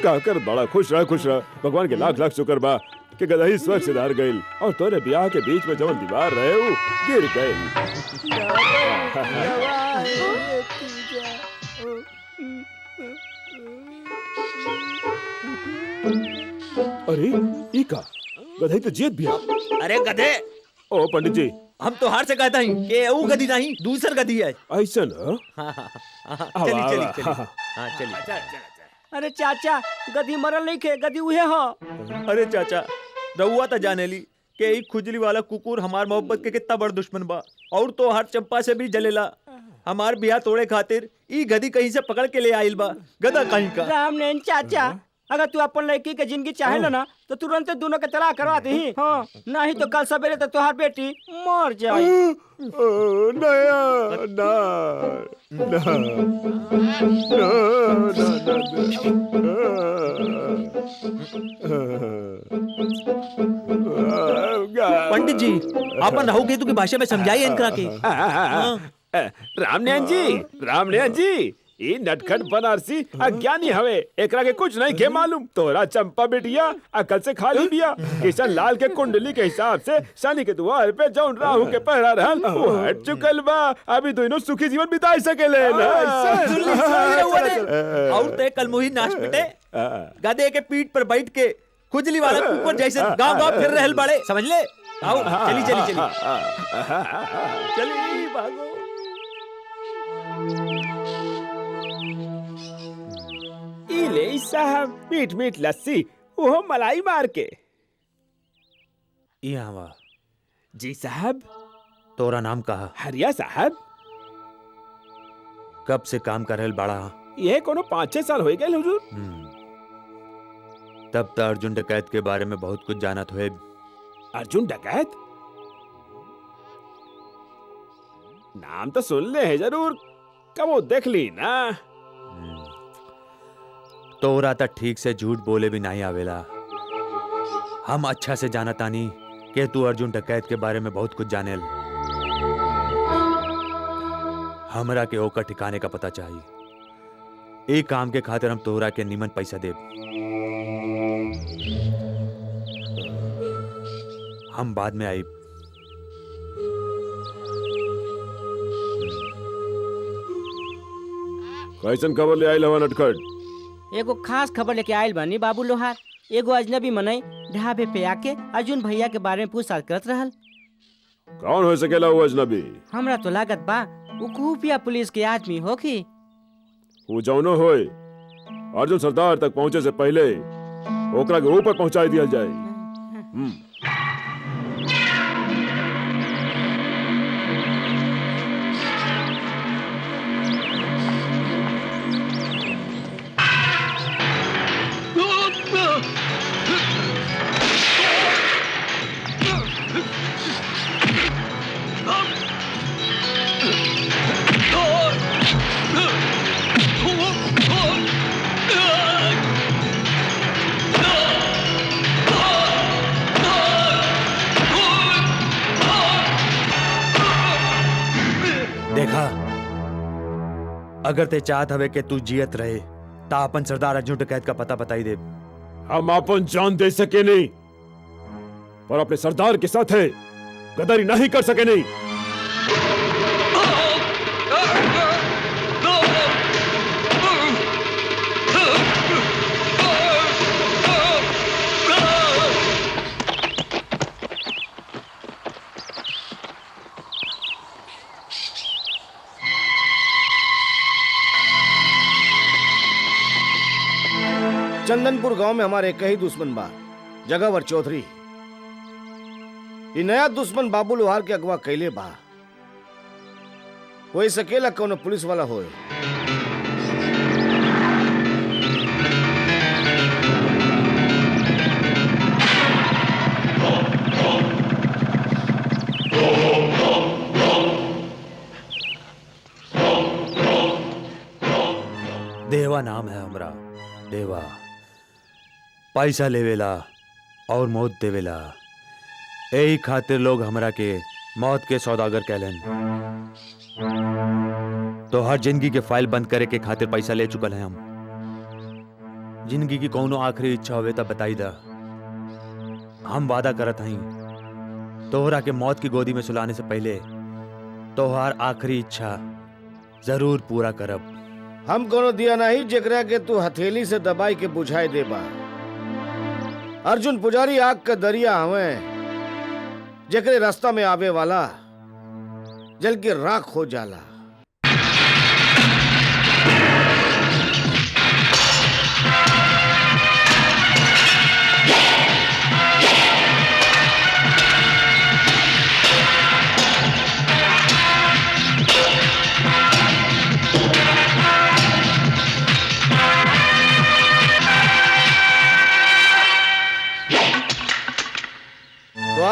का कर बड़ा खुश रह भगवान के लाख लाख शुक्र बा कि गदही स्वर्ग से धार गईल और तोरे ब्याह के बीच में जवन दीवार रहे वो गिर गईल। अरे ई का गदही तो जीत भी।
अरे गधे,
ओ पंडित जी,
हम तो हार से कहता हूँ कि वो गधी नहीं दूसर गधी है।
ऐसा ना?
चली चली चली हाँ चली।
अरे चाचा गधी मरल नहीं खे, गधी उहे हो।
अरे चाचा रहुआ तो जाने ली कि ई खुजली वाला कुकुर हमार मोहब्बत के कितना बड़ दुश्मन बा, और तो हर चंपा से भी जलेला। हमार बिया तोड़े खातिर ई गधी कहीं से पकड़ के ले आइल बा, गधा कहीं का।
राम नैन चाचा, अगर तू अपन लड़की के जिंदगी चाहे ना तो तुरंत दोनों के तलाक करवा दही। हाँ, नहीं तो कल सवेरे तो तुहार बेटी मर जाए।
नया ना
पंडित जी आपन रहू केतु की भाषा में समझाइए इनकरा के।
रामनयन जी ई नटखट बनारसी अज्ञानी हवे, एकरा के कुछ नहीं के मालूम। तोरा चंपा बेटिया अकल से खाली बिया। किशन लाल के कुंडली के हिसाब से शनि के द्वार पे जौन राहु के पहरा रहल वो हट चुकल बा। अभी दोनों सुखी जीवन बिता सकेले ना।
और ते कल मुही नाच पिटे गधे के पीठ पर बैठ के खुजली वाला कुकुर जैसे गांव गांव फिर रहल बड़े, समझ ले। आओ चली चली चली
चली भागो। ले साहब मीठ मीठ लस्सी, वो मलाई मार के।
यहाँ
जी साहब।
तोरा नाम कहा?
हरिया साहब।
कब से काम कर रहल बड़ा?
ये कोनो 5-6 साल हो गए हुजूर।
तब तो अर्जुन डकैत के बारे में बहुत कुछ जानत हुए।
अर्जुन डकैत? नाम तो सुन ले है जरूर, कब वो देख ली ना।
तोरा तो ठीक से झूठ बोले भी नहीं आवेला। हम अच्छा से जाना तानी कि तू अर्जुन डकैत के बारे में बहुत कुछ जानेल। हमरा के ओकर ठिकाने का पता चाहिए। एक काम के खातिर हम तोरा के नीमन पैसा देब। हम बाद में आई।
कैसन खबर ले आइल हवा नटखट?
एगो खास खबर लेके आयल बानी बाबू लोहार। एगो अजनबी मनई ढाबे पे आके अर्जुन भैया के बारे में पूछताछ करत रहल।
कौन हो सकेला वो अजनबी?
हमरा तो लागत बा वो खुफिया पुलिस के आदमी होखी।
वो जौनो होए, अर्जुन सरदार तक पहुंचे से पहले ओकरा के ऊपर पहुंचा दिया जाए।
देखा, अगर ते चाहत हवे कि तू जियत रहे ता अपन सरदार अर्जुन डकैत का पता बताई दे।
हम अपन जान दे सके नहीं, पर अपने सरदार के साथ है गद्दारी नहीं कर सके नहीं।
चंदनपुर गांव में हमारे एक ही दुश्मन बा, जगावर चौधरी। ये नया दुश्मन बाबू लोहार के अगवा कैले बा। कोई सकेला कौन पुलिस वाला होए।
देवा नाम है हमरा। देवा पैसा लेवेला और मौत देवेला। यही खातिर लोग हमरा के मौत के सौदागर कहलन। तो हर जिंदगी के फाइल बंद करे के खातिर पैसा ले चुकल है हम। जिंदगी की कौनो आखिरी इच्छा होवे तब बताई दा। हम वादा करत हई तोहरा के मौत की गोदी में सुलाने से पहले तोहार आखिरी इच्छा जरूर पूरा करब।
हम कोनो दिया नहीं जेकरा के तू हथेली से दबाई के बुझाई देबा। अर्जुन पुजारी आग का दरिया हवे, जेकरे रास्ता में आवे वाला जल के राख हो जाला।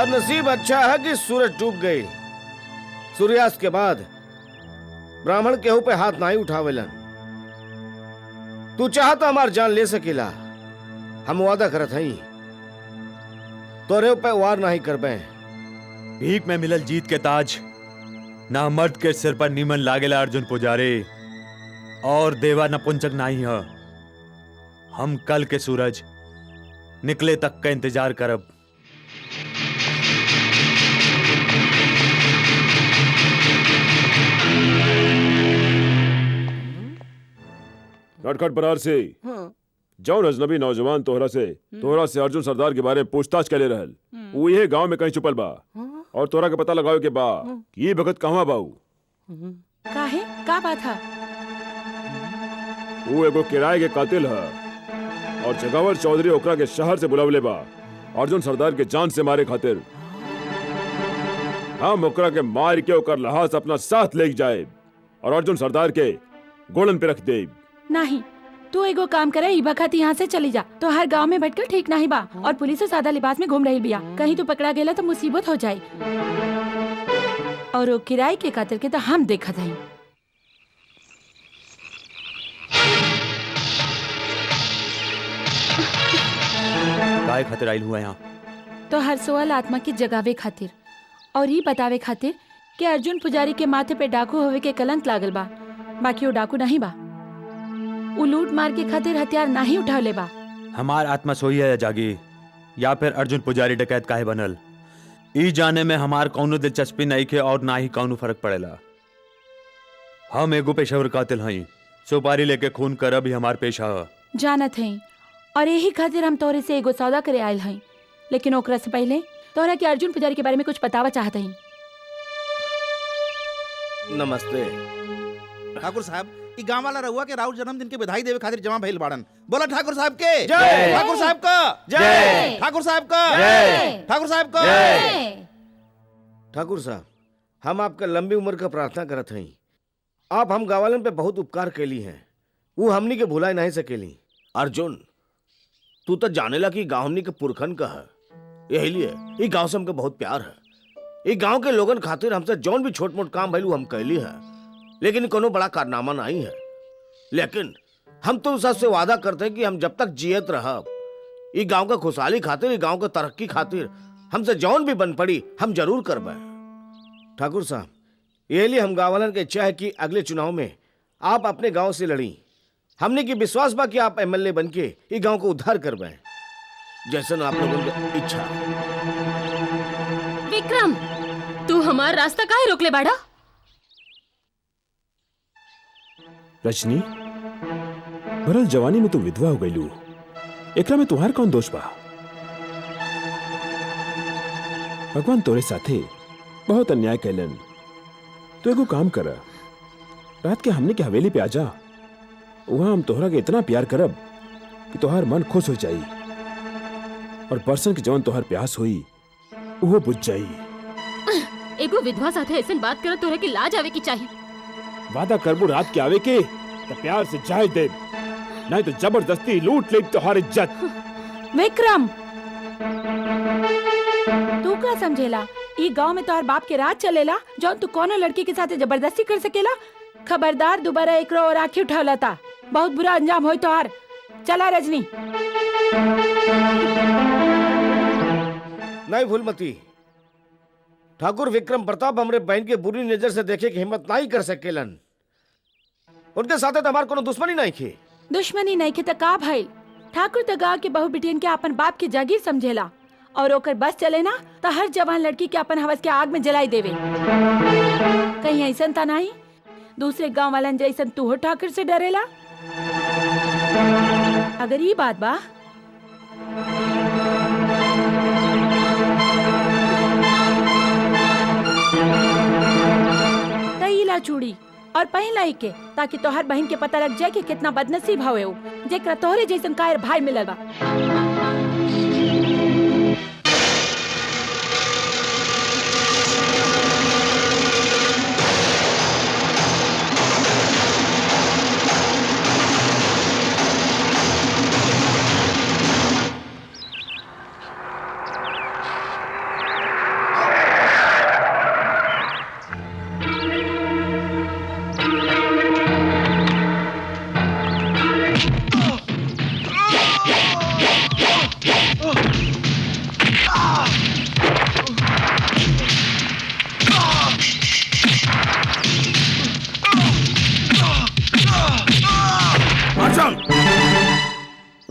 तोहर नसीब अच्छा है कि सूरज डूब गई। सूर्यास्त के बाद ब्राह्मण केहू पे हाथ नहीं उठावेलन। तू चाह तो हमार जान ले सकेला। हम वादा करत हई तोरे पे वार नहीं करबे।
भीख में मिलल जीत के ताज ना मर्द के सिर पर नीमन लागेला अर्जुन पुजारी, और देवा नपुंसक नहीं है। हम कल के सूरज निकले तक का इंतजार करब।
खटखट बरार से जौन अजनबी नौजवान तोहरा से अर्जुन सरदार के बारे में पूछताछ करे रहल, वो ये गांव में कहीं छुपल बा और तोरा के पता लगावे के बा कि ये भगत कहवा बाऊ।
काहे का बात है?
वो एगो किराए के कातिल है और जगावर चौधरी ओकरा के शहर से बुलावले बा अर्जुन सरदार के जान से मारे खातिर। हम ओकरा के मार के ओकर लहास अपना साथ ले जाए और अर्जुन सरदार के गोलन पे रख दे।
नहीं, तू एगो काम करे, ई बखत यहाँ से चली जा। तो हर गांव में भटकर ठीक नहीं बा और पुलिस से सादा लिबास में घूम रही बिया। कहीं तू पकड़ा गेला तो मुसीबत हो जाए। और वो किराए के कातिल के तो हम देखत हई।
काय खातिर आइल हुआ यहाँ?
तो हर सोअल आत्मा की जगावे खातिर और ये बतावे खातिर कि अर्जुन पुजारी के माथे पे डाकू होवे के कलंक लागल बा। बाकी वो डाकू नहीं बा। वो लूट मार के खातिर हथियार नहीं उठावले बा।
हमार आत्मा सोई है या जागी, या फिर अर्जुन पुजारी डकैत काहे बनल, ई जाने में हमार कौनो दिलचस्पी नहीं के और ना ही कौनो फर्क पड़ेला। हम एगो पेशेवर कातिल हई। सुपारी लेके खून करब ही हमार पेशा है।
जानत हई और यही खातिर हम तोरे से एगो सौदा करे आयल हई। लेकिन ओकरा से पहले तोरा के अर्जुन पुजारी के बारे में कुछ बतावा चाहत हई।
नमस्ते
ठाकुर साहब, ई गांव वाला रहुआ के राउर जन्मदिन के बधाई देवे खातिर जमा भइल बाड़न। बोला ठाकुर साहब के
जय।
ठाकुर साहब का
जय।
ठाकुर साहब का
जय।
ठाकुर साहब का
ठाकुर साहब, हम आपका लंबी उम्र का प्रार्थना करत हई। आप हम गांवलन पे बहुत उपकार कैली हैं, वो हमनी के भुला नहीं सकेली। अर्जुन, तू तो जानेला कि गांव हमनी के पुरखन का है, यही लिए ई गांव से हमके बहुत प्यार है। ई गांव के लोगन खातिर हमसे जौन भी छोट मोट काम भइल हम कैली है, लेकिन कोनो बड़ा कारनामा नहीं है। लेकिन हम तुम सबसे वादा करते हैं कि हम जब तक जियत रहब, ई गांव का खुशहाली खातिर, ई गांव का तरक्की खातिर हमसे जौन भी बन पड़ी हम जरूर करबे। ठाकुर साहब, ये लिए हम गांव वालन के इच्छा है कि अगले चुनाव में आप अपने गांव से लड़ी। हमने की विश्वास बा कि आप एमएलए बन के ई गांव को उद्धार करबे, जैसन आप लोगों की इच्छा।
विक्रम, तू हमार रास्ता काहे रोकले बाड़ा?
रजनी, भरल जवानी में तू विधवा हो गईलू, एकरा में तुहार कौन दोष बा? भगवान तोरे साथे बहुत अन्याय कैलन। तू एगो काम कर, रात के हमने के हवेली पे आजा। वहां हम तोहरा के इतना प्यार करब कि तोहार मन खुश हो जाई और बरसन के जवन तोहार प्यास हुई वो बुझ जाई।
एगो विधवा साथे ऐसे बात करत तोहरा के लाज आवे की चाहिए।
वादा करबू रात के आवे के तो प्यार से जाए दे, नहीं तो जबरदस्ती लूट ले तोहार इज्जत।
विक्रम, तू क्या समझेला? ई गांव में तोहर बाप के राज चलेला जौन तू कोनो लड़की के साथ जबरदस्ती कर सकेला? खबरदार, दोबारा एकरो और आँखी उठावला ता बहुत बुरा अंजाम होई तोहार। चला रजनी।
नहीं फूलमती, ठाकुर विक्रम प्रताप हमरे बहन के बुरी नजर से देखे की हिम्मत नहीं कर सकेलन। उनके साथ हमार कोनो दुश्मनी नहीं थी।
दुश्मनी नहीं के का भाई? ठाकुर तो गाँव के बहु बिटियन के अपन बाप की जागीर समझेला और ओकर बस चले ना तो हर जवान लड़की के अपन हवस के आग में जलाई देवे। कहीं ऐसा ता नहीं दूसरे गांव वालन जैसन तू हो ठाकुर से डरेला? अगर ये बात बा तईला चूड़ी और पहला के, ताकि तोहर बहन के पता लग जाए कि कितना बदनसीब हवे वो जेकरा तोहरे जैसन कायर भाई मिलल बा।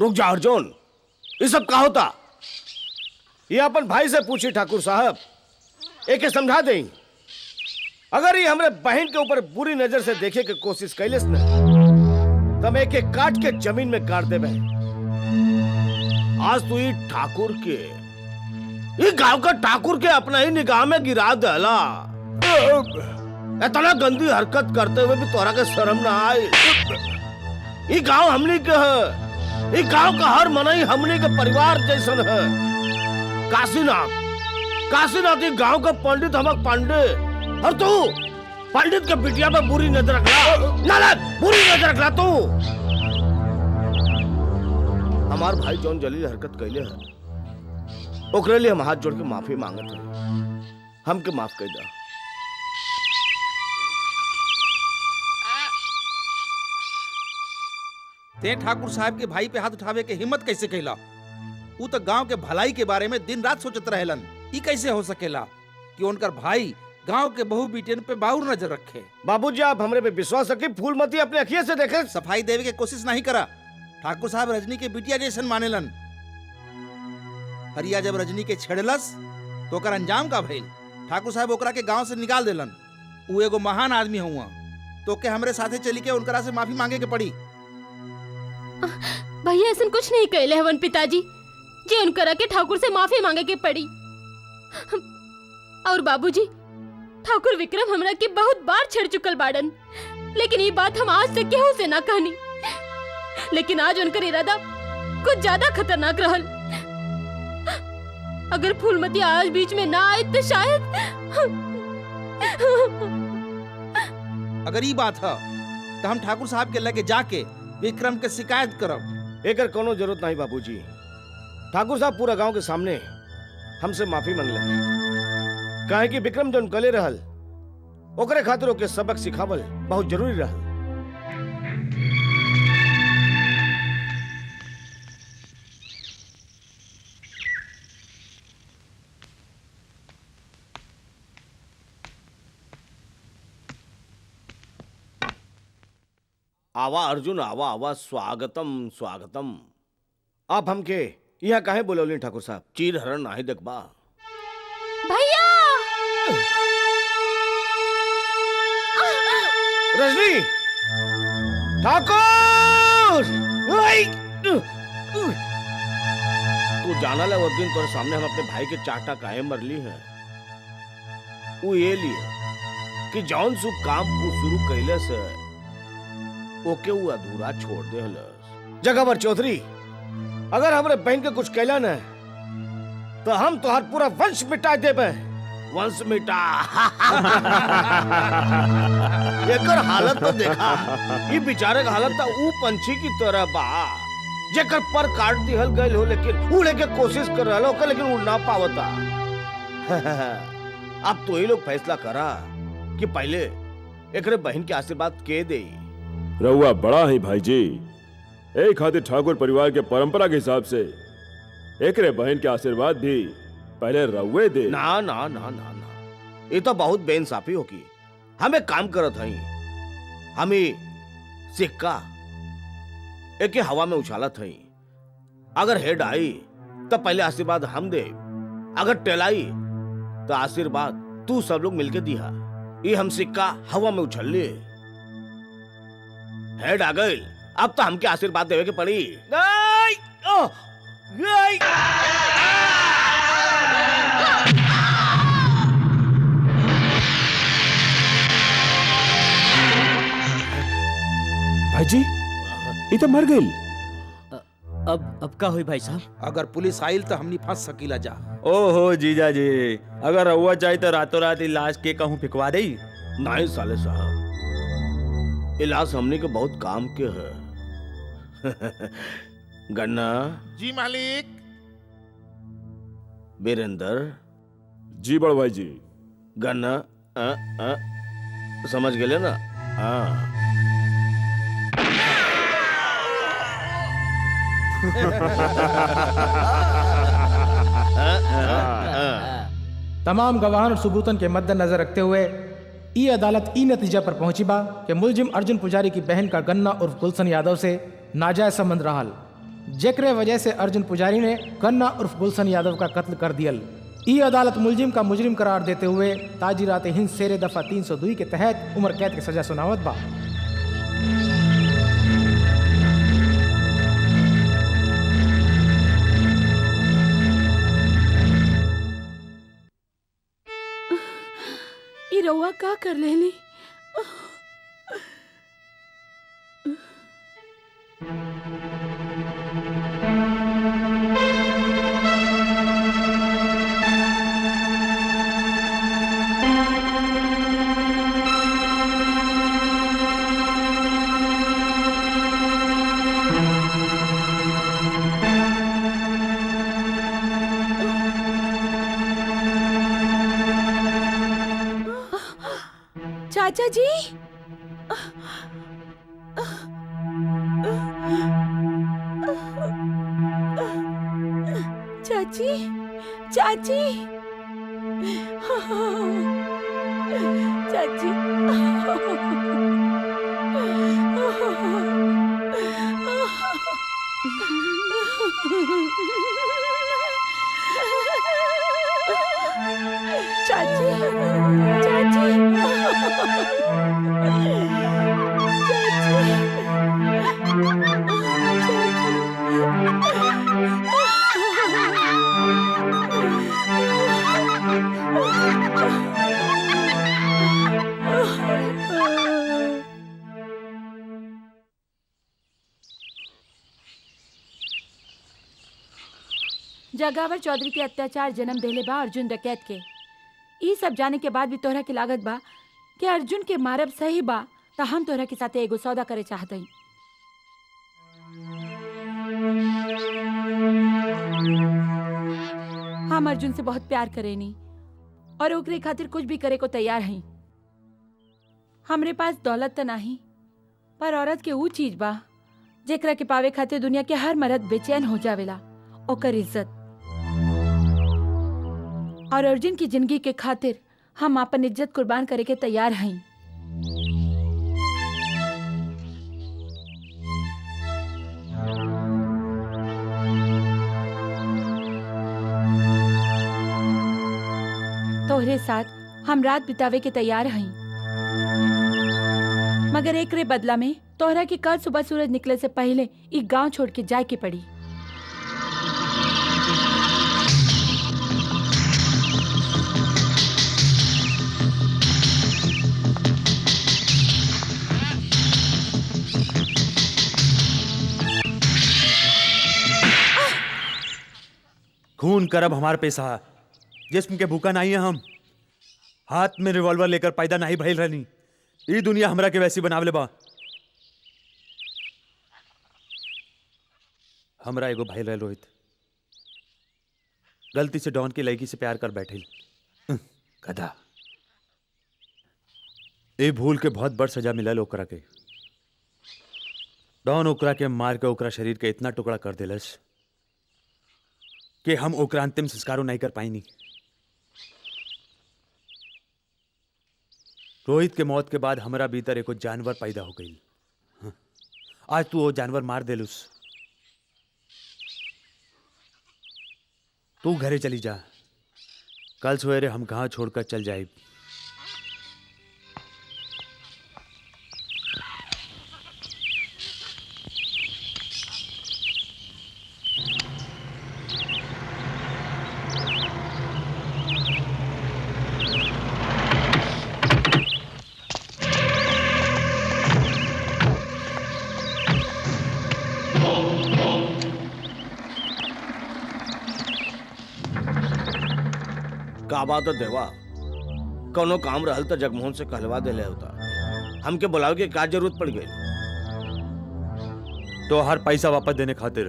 रुक जा अर्जुन, ये सब क्या होता? ये अपन भाई से पूछी ठाकुर साहब, एक समझा दें। अगर ये हमरे बहन के ऊपर बुरी नजर से देखे के कोशिश कैलिस न, तब एक एक काट के जमीन में गाड़ देबे। आज तू ये ठाकुर के, ये गांव का ठाकुर के अपना ही निगाह में गिरा दला। इतना गंदी हरकत करते हुए भी तोरा के शर्म ना आए। ये गांव हमनी के है, ये गांव का हर मनई हमनी के परिवार जैसन है। काशीनाथ ये गांव का पंडित हमक पांडे, और तू पंडित के बिटिया पे बुरी नजर रखला। नालायक, बुरी नजर रखला तू। हमार भाई जौन जलील हरकत कैले है, ओकरे लिए हम हाथ जोड़ के माफी मांगत है। हमके माफ कर दा।
ते ठाकुर साहब के भाई पे हाथ उठावे के हिम्मत कैसे कैला? वो तो गांव के भलाई के बारे में दिन रात सोचत रहेलन। ई कैसे हो सकेला कि उनकर भाई गांव के बहू बेटियन पे बाउर नजर रखे?
बाबूजी, आप हमरे पे विश्वास रखिए, फूलमती अपने अखिए से देखे।
सफाई देवे के कोशिश नहीं करा। ठाकुर साहब रजनी के बिटिया जैसन मानेलन। हरिया जब रजनी के छेड़लस तो ओकर अंजाम का भइल। ठाकुर साहब ओकरा के गांव से निकाल देलन। वो एगो महान आदमी हुआ, तो के हमरे साथे चली के उनकरा से माफी मांगे के पड़ी।
भैया ऐसा कुछ नहीं कहले हवन पिताजी, जे उनकरा के ठाकुर से माफी मांगे के पड़ी। और बाबूजी, ठाकुर विक्रम हमरा के बहुत बार छेड़ चुकल बाड़न, लेकिन ये बात हम आज तक केहू से ना कहनी। लेकिन आज उनकर इरादा कुछ ज्यादा खतरनाक रहल। अगर फूलमती आज बीच में ना आए तो शायद।
अगर ये बात है तो हम ठाकुर साहब के लगे जाके विक्रम के शिकायत करब।
एकर कोनो जरूरत नहीं बाबूजी। ठाकुर साहब पूरा गांव के सामने हमसे माफी मांग ले। काहे कि विक्रम जौन गले रहल, ओकरे खातिर ओके सबक सिखावल बहुत जरूरी रहल। आवा अर्जुन, आवा आवा, स्वागतम स्वागतम। आप हमके यहाँ काहे बोलौली ठाकुर साहब? चीर हरण नाही देखबा?
भैया!
रजनी! ठाकुर! तू जाना ले, उस दिन तोरे सामने हम अपने भाई के चाटा काहे मरली है। वो ये लिए कि जौन शुभ काम को शुरू कैले से ओके वो अधूरा छोड़ दे हलस। जगहवर चौधरी, अगर हमरे बहन के कुछ कहला न तो हम तोहर पूरा वंश मिटा देबे। वंश मिटा। एकर हालत तो देखा। ये बेचारे का हालत तो ऊ पंछी की तरह बा जेकर पर काट दिहल गइल हो, लेकिन उड़े के कोशिश कर रहल हो, लेकिन उड़ ना पावता। अब तो ये लोग फैसला करा कि पहले एकरे बहन के आशीर्वाद के दे।
रहुआ बड़ा है भाई जी। एक खातिर ठाकुर परिवार के परंपरा के हिसाब से एकरे बहन के आशीर्वाद भी पहले रहुए दे।
ना ना ना ना ना, ये तो बहुत बेइंसाफी होगी। हम एक काम करत हई, हमें सिक्का एक हवा में उछालत हई। अगर हेड आई तो पहले आशीर्वाद हम दे, अगर टेलाई तो आशीर्वाद तू सब लोग मिलके दिया। ये हम सिक्का हवा में उछल लिए, हेड आ गई, अब तो हमके आशीर्वाद देवे के पड़ी।
भाई जी, ये तो मर गई।
अब का हुई भाई साहब?
अगर पुलिस आइल तो हमनी फंस सकीला जा।
ओहो जीजा जी, अगर रहुआ चाहे तो रातों रात लाश के कहूँ फिकवा दे।
नहीं साले साहब, इलाज हमने के बहुत काम के है। गन्ना
जी मालिक।
बीरेंद्र
जी बड़ भाई जी।
गन्ना समझ गए ना?
तमाम गवाहन और सबूतन के मद्देनजर रखते हुए ई अदालत ई नतीजा पर पहुंची बा कि मुलजिम अर्जुन पुजारी की बहन का गन्ना उर्फ गुलशन यादव से नाजायज संबंध रहल। जेकरे वजह से अर्जुन पुजारी ने कन्ना उर्फ गुलशन यादव का कत्ल कर दियल। ई अदालत मुलजिम का मुजरिम करार देते हुए ताजीरात हिंद शेर दफा 302 के तहत उम्र कैद की सजा सुनावत बा।
ई रउआ का कर लेली? चाचा जी, चाची, चाची, चाची, जगावर चौधरी के अत्याचार जन्म देले बा अर्जुन डकैत के। ई सब जाने के बाद भी तोहरा के लागत बा कि अर्जुन के मारब सही बा, त हम तोहरा के साथे एगो सौदा करे चाहत हई। हम अर्जुन से बहुत प्यार करेनी और ओकरे खातिर कुछ भी करे को तैयार हई। हमरे पास दौलत त नाही, पर औरत के ऊ चीज बा जेकरा के पावे खातिर दुनिया के हर मर्द बेचैन हो जावेला, ओकर इज्जत। और अर्जुन की जिंदगी के खातिर हम अपन इज्जत कुर्बान करे के तैयार हई। तोहरे साथ हम रात बितावे के तैयार हई, मगर एकरे बदला में तोहरा के कल सुबह सूरज निकले से पहले ई गांव छोड़ के जाए के पड़ी।
खून करब हमार पैसा, जिस्म के भूखा नहीं है हम। हाथ में रिवॉल्वर लेकर पैदा नहीं भइल रहनी। ई दुनिया हमरा के वैसी बनावले बा। हमरा एगो भाई रह रोहित, गलती से डॉन की लड़की से प्यार कर बैठे। गधा। ए भूल के बहुत बड़ सजा मिलल ओकरा के। डॉन ओकरा के मार के ओकरा शरीर के इतना टुकड़ा कर दिलस कि हम ओकरा अंतिम संस्कारों नहीं कर पाईनी। रोहित के मौत के बाद हमारा भीतर एको जानवर पैदा हो गई। आज तू वो जानवर मार देलुस। तू घरे चली जा, कल सवेरे हम गांव छोड़कर चल जाए।
का बात है देवा, कोनो काम रहल तो जगमोहन से कहलवा देले होता। हमके बुलावे के का जरूरत पड़ गई?
तो हर पैसा वापस देने खातिर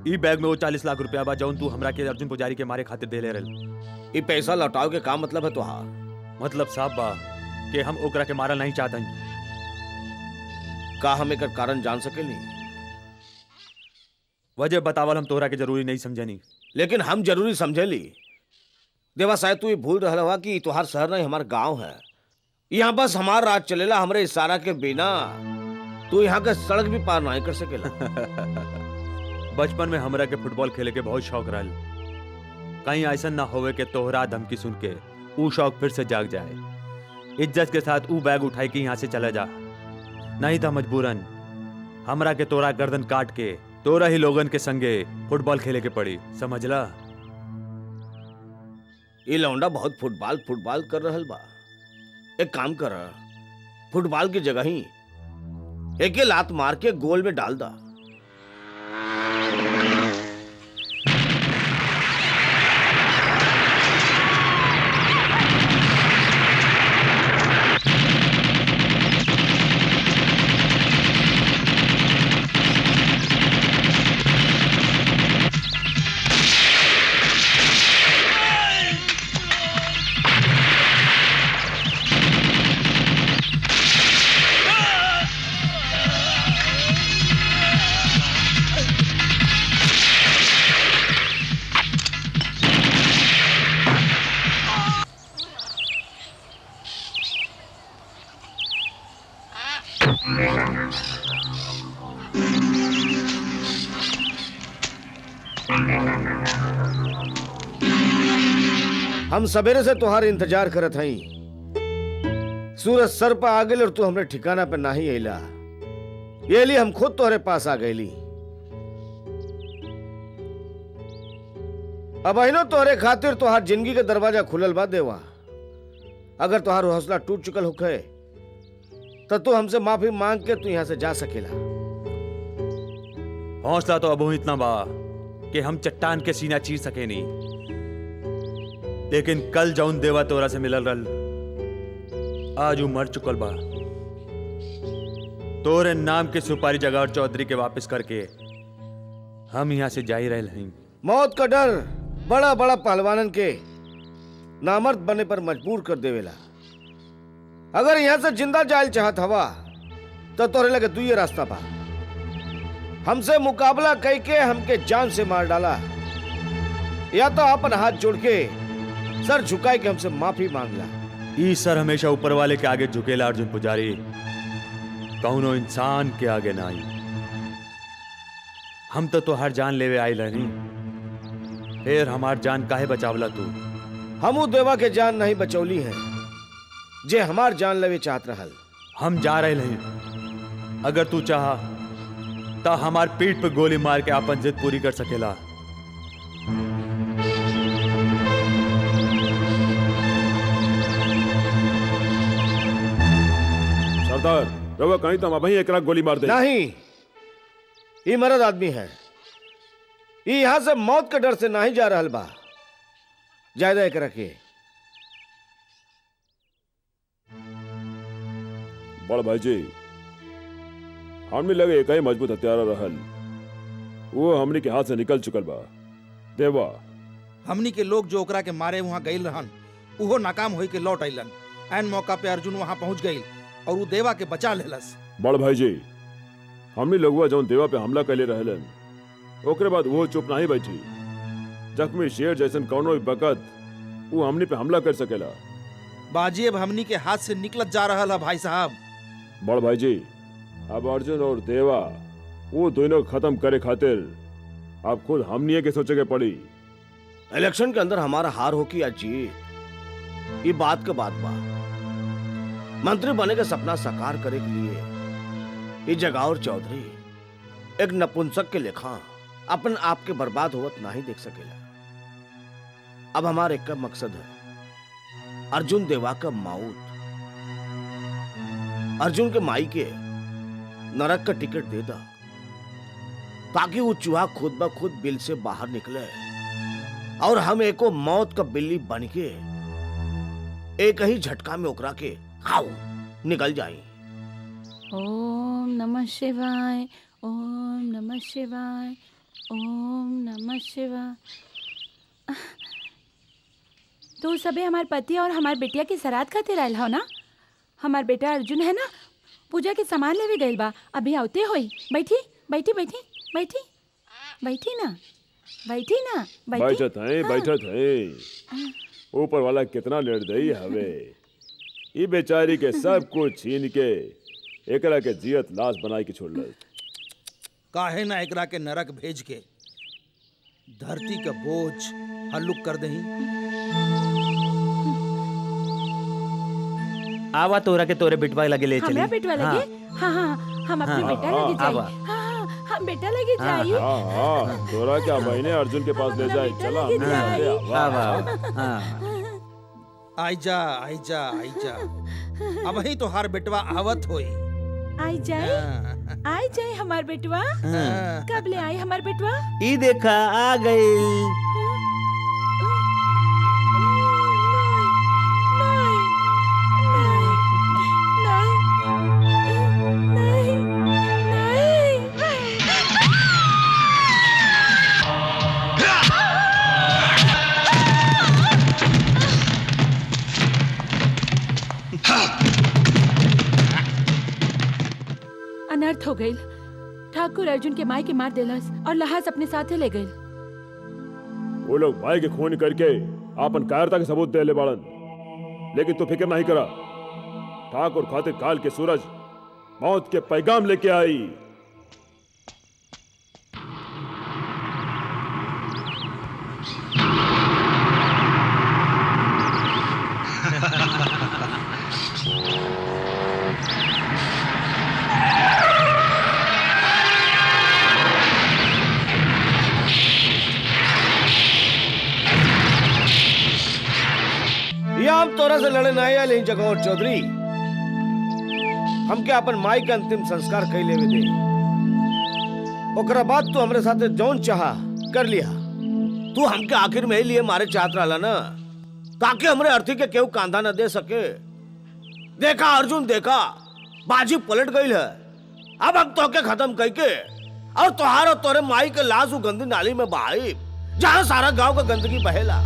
ई बैग में वो 40 लाख रुपया बा जौन तू हमरा के अर्जुन पुजारी के मारे खातिर दे ले रहल।
ई पैसा लौटाओ के का मतलब है तोहार?
मतलब साफ बा कि हम ओकरा के मारल नहीं चाहत हई।
का हम एकर कारण जान सकेली?
वजह बतावल हम तोहरा के जरूरी नहीं समझनी।
लेकिन हम जरूरी समझेली। देवा शायद तू ये भूल रहा हुआ कि तुहार शहर नहीं हमार गांव है। यहाँ बस हमार राज चलेला हमरे इशारा के बिना। तू यहाँ के सड़क भी पार नहीं कर सकेला।
बचपन में हमरा के फुटबॉल खेले के बहुत शौक रहल। कहीं ऐसा ना होवे के तोहरा धमकी सुन के ऊ शौक फिर से जाग जाए। इज्जत के साथ ऊ बैग उठाई के यहाँ से चला जा, नहीं था मजबूरन हमरा के तोरा गर्दन काट के तोरा ही लोगन के संगे फुटबॉल खेले के पड़ी, समझला।
ये लौंडा बहुत फुटबॉल फुटबॉल कर रहल बा। एक काम कर, फुटबॉल की जगह ही एक लात मार के गोल में डाल दा। हम सवेरे से तुम्हारे इंतजार करत हई। सूरज सर पर आ गई और तू हमरे ठिकाना पे नहीं अला। ये लिए हम खुद तोहरे पास आ गईली। अब अहिनो तोहरे खातिर तोहार जिंदगी के दरवाजा खुलल बा देवा। अगर तोहार हौसला टूट चुकल होखे तो तू हमसे माफी मांग के तू यहाँ से जा सकेला।
हौसला तो अब इतना बा कि हम चट्टान के सीना चीर सके नहीं, लेकिन कल जौन देवा तोरा से मिलल रल आज वो मर चुकल बा। तोरे नाम के सुपारी जगार चौधरी के वापस करके हम यहाँ से जा ही रहे हैं।
मौत का डर बड़ा बड़ा पहलवानन के नामर्द बने पर मजबूर कर देवेला। अगर यहाँ से जिंदा जायल चाहत हवा तो तोरे लगे तू ये रास्ता पा। हमसे मुकाबला कई के हमके जान से मार डाला, या तो अपन हाथ जोड़ के सर झुकाए के हमसे माफी मांगला।
ई सर हमेशा ऊपर वाले के आगे झुकेला अर्जुन पुजारी, कौनो इंसान के आगे नहीं। हम तो हर जान लेवे आइल रहनी, फिर हमार जान काहे बचावला तू?
हमू देवा के जान नहीं बचौली है जे हमार जान लेवे चाहत रहल।
हम जा रहे हैं, अगर तू चाहा तो हमार पीठ पे गोली मार के अपन जिद पूरी कर सकेला।
सरदार रवा कहीं तो वहीं एक गोली मार दे।
नहीं, ये मर्द आदमी है। ये यहां से मौत के डर से नहीं जा रहल बा। जायदा एक रखे।
बड़ भाई जी, हमने लगे एक ही मजबूत हथियार रहल, वो हमनी के हाथ से निकल चुकल बा। देवा,
हमनी के लोग जो ओकरा के मारे वहाँ गईल रहन उहो नाकाम होई के लौट अइलन। ऐन मौका पे अर्जुन वहाँ पहुँच गईल और वो देवा के बचा लेलस।
बड़ भाई जी, हमनी लोगवा जौन देवा पे हमला कैले रहलन ओकरे बाद वो चुप नहीं बैठी। जख्मी शेर जैसन कौनो भी बकत वो हमनी पे हमला कर सकेला।
बाजी अब हमनी के हाथ से निकलत जा रहा है भाई साहब।
बड़ भाई जी, अब अर्जुन और देवा वो दोनों खत्म करे खातिर अब खुद हमनी के सोचे के पड़ी।
इलेक्शन के अंदर हमारा हार हो कि या जीत, ये बात के बात बा। मंत्री बने के सपना साकार करे के लिए ये जगावर चौधरी एक नपुंसक के लेखा अपन आप के बर्बाद होवत नहीं देख सकेला। अब हमारे एक मकसद है अर्जुन देवा का मौत। अर्जुन के माई के नरक का टिकट दे दा ताकि वो चूहा खुद ब खुद बिल से बाहर निकले और हम एको मौत का बिल्ली बन के एक ही झटका में ओकरा के खाओ निकल जाए।
ओम नमः शिवाय, ओम नमः शिवाय, ओम नमः शिवाय। तो सबे हमार पति और हमार बेटिया के सराद खातिर आयल हो ना? हमार बेटा अर्जुन है ना, पूजा के सामान लेवे गइल बा, अभी आवते होई। बैठी बैठी बैठी बैठी बैठी ना, बैठी ना,
बैठत है, बैठत है। ऊपर वाला कितना निर्दयी हवे, ये बेचारी के सब कुछ छीन के एकरा के जियत लाश बनाई के छोड़ल।
काहे ना एकरा के नरक भेज के धरती का बोझ हल्लुक कर दही।
आवा तोरा के तोरे बिटवा लगे ले चली।
हमरा बेटवा लगे? हाँ हाँ हम अपने बेटा लगे जाई।
आवा।
हाँ हम बेटा लगे जाई।
हाँ तोरा क्या महीने अर्जुन के पास ले जाए। चला हमने साथे आवा।
आई जा आई जा आई जा। अब ही तो हर बेटवा आवत होई।
आई जाए हमार बेटवा। कब ले आई हमार बेटवा?
ई देखा आ गई।
अनर्थ हो गई। ठाकुर अर्जुन के माई के मार देलस और लहास अपने साथे ले गई।
वो लोग भाई के खून करके आपन कायरता के सबूत दे ले बाड़न, लेकिन तू फिक्र नहीं करा। ठाकुर खातिर काल के सूरज मौत के पैगाम लेके आई।
हम तोरा से लड़े नहीं आए जगौर चौधरी। हम क्या अपन माई के अंतिम संस्कार कई लेवे दे। ओकरा बाद तू हमरे साथे जौन चाहा कर लिया। तू हमके आखिर में ही लिए मारे चाहत रहा ना, ताकि हमरे अर्थी के केहू कांधा न दे सके। देखा अर्जुन देखा, बाजी पलट गई है। अब हम तोके खत्म करके और तोहार और तोरे माई के लाश गंदी नाली में बहाई, जहां सारा गांव का गंदगी बहेला।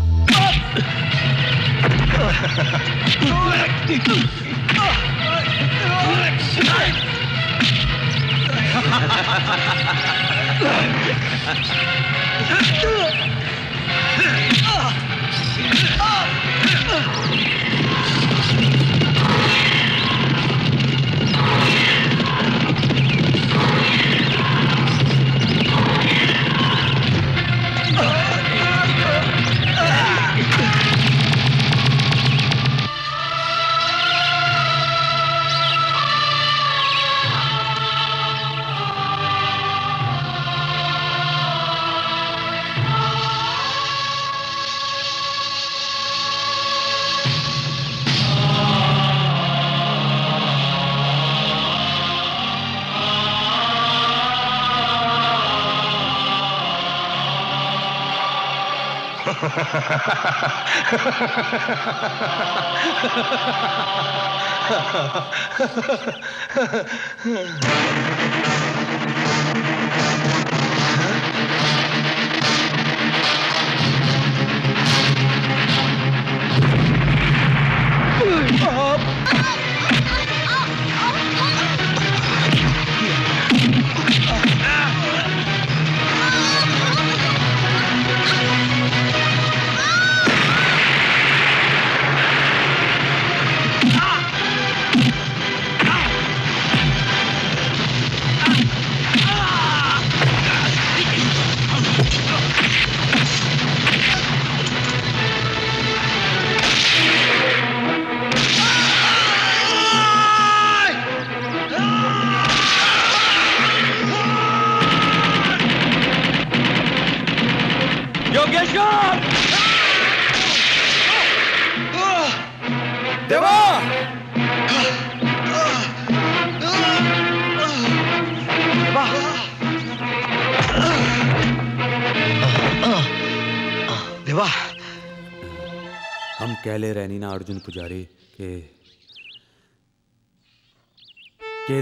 हम कहले रहनी ना अर्जुन पुजारी के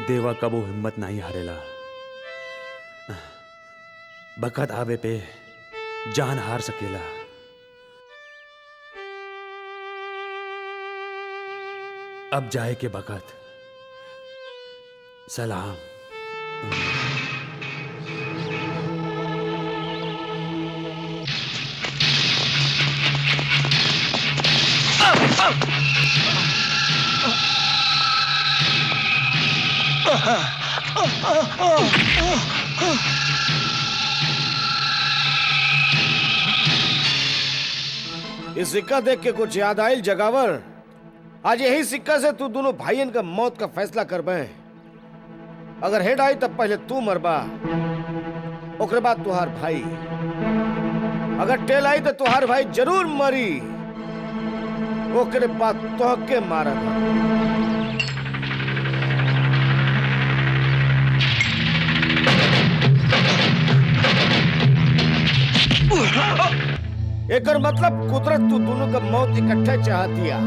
देवा कबो हिम्मत नहीं हारेला। बखत आवे पे जान हार सकेला। अब जाए के बखत सलाम।
इस सिक्का देख के कुछ याद आयल जगावर? आज यही सिक्का से तू दोनों भाइयन का मौत का फैसला करबे। अगर हेड आई तब पहले तू मरबा, ओकरे बाद तुहार भाई। अगर टेल आई तो तुहार भाई जरूर मरी, ओकरे बाद तोहके मारब। एकर मतलब कुदरत तू दोनों का मौत इकट्ठे चाहतिया।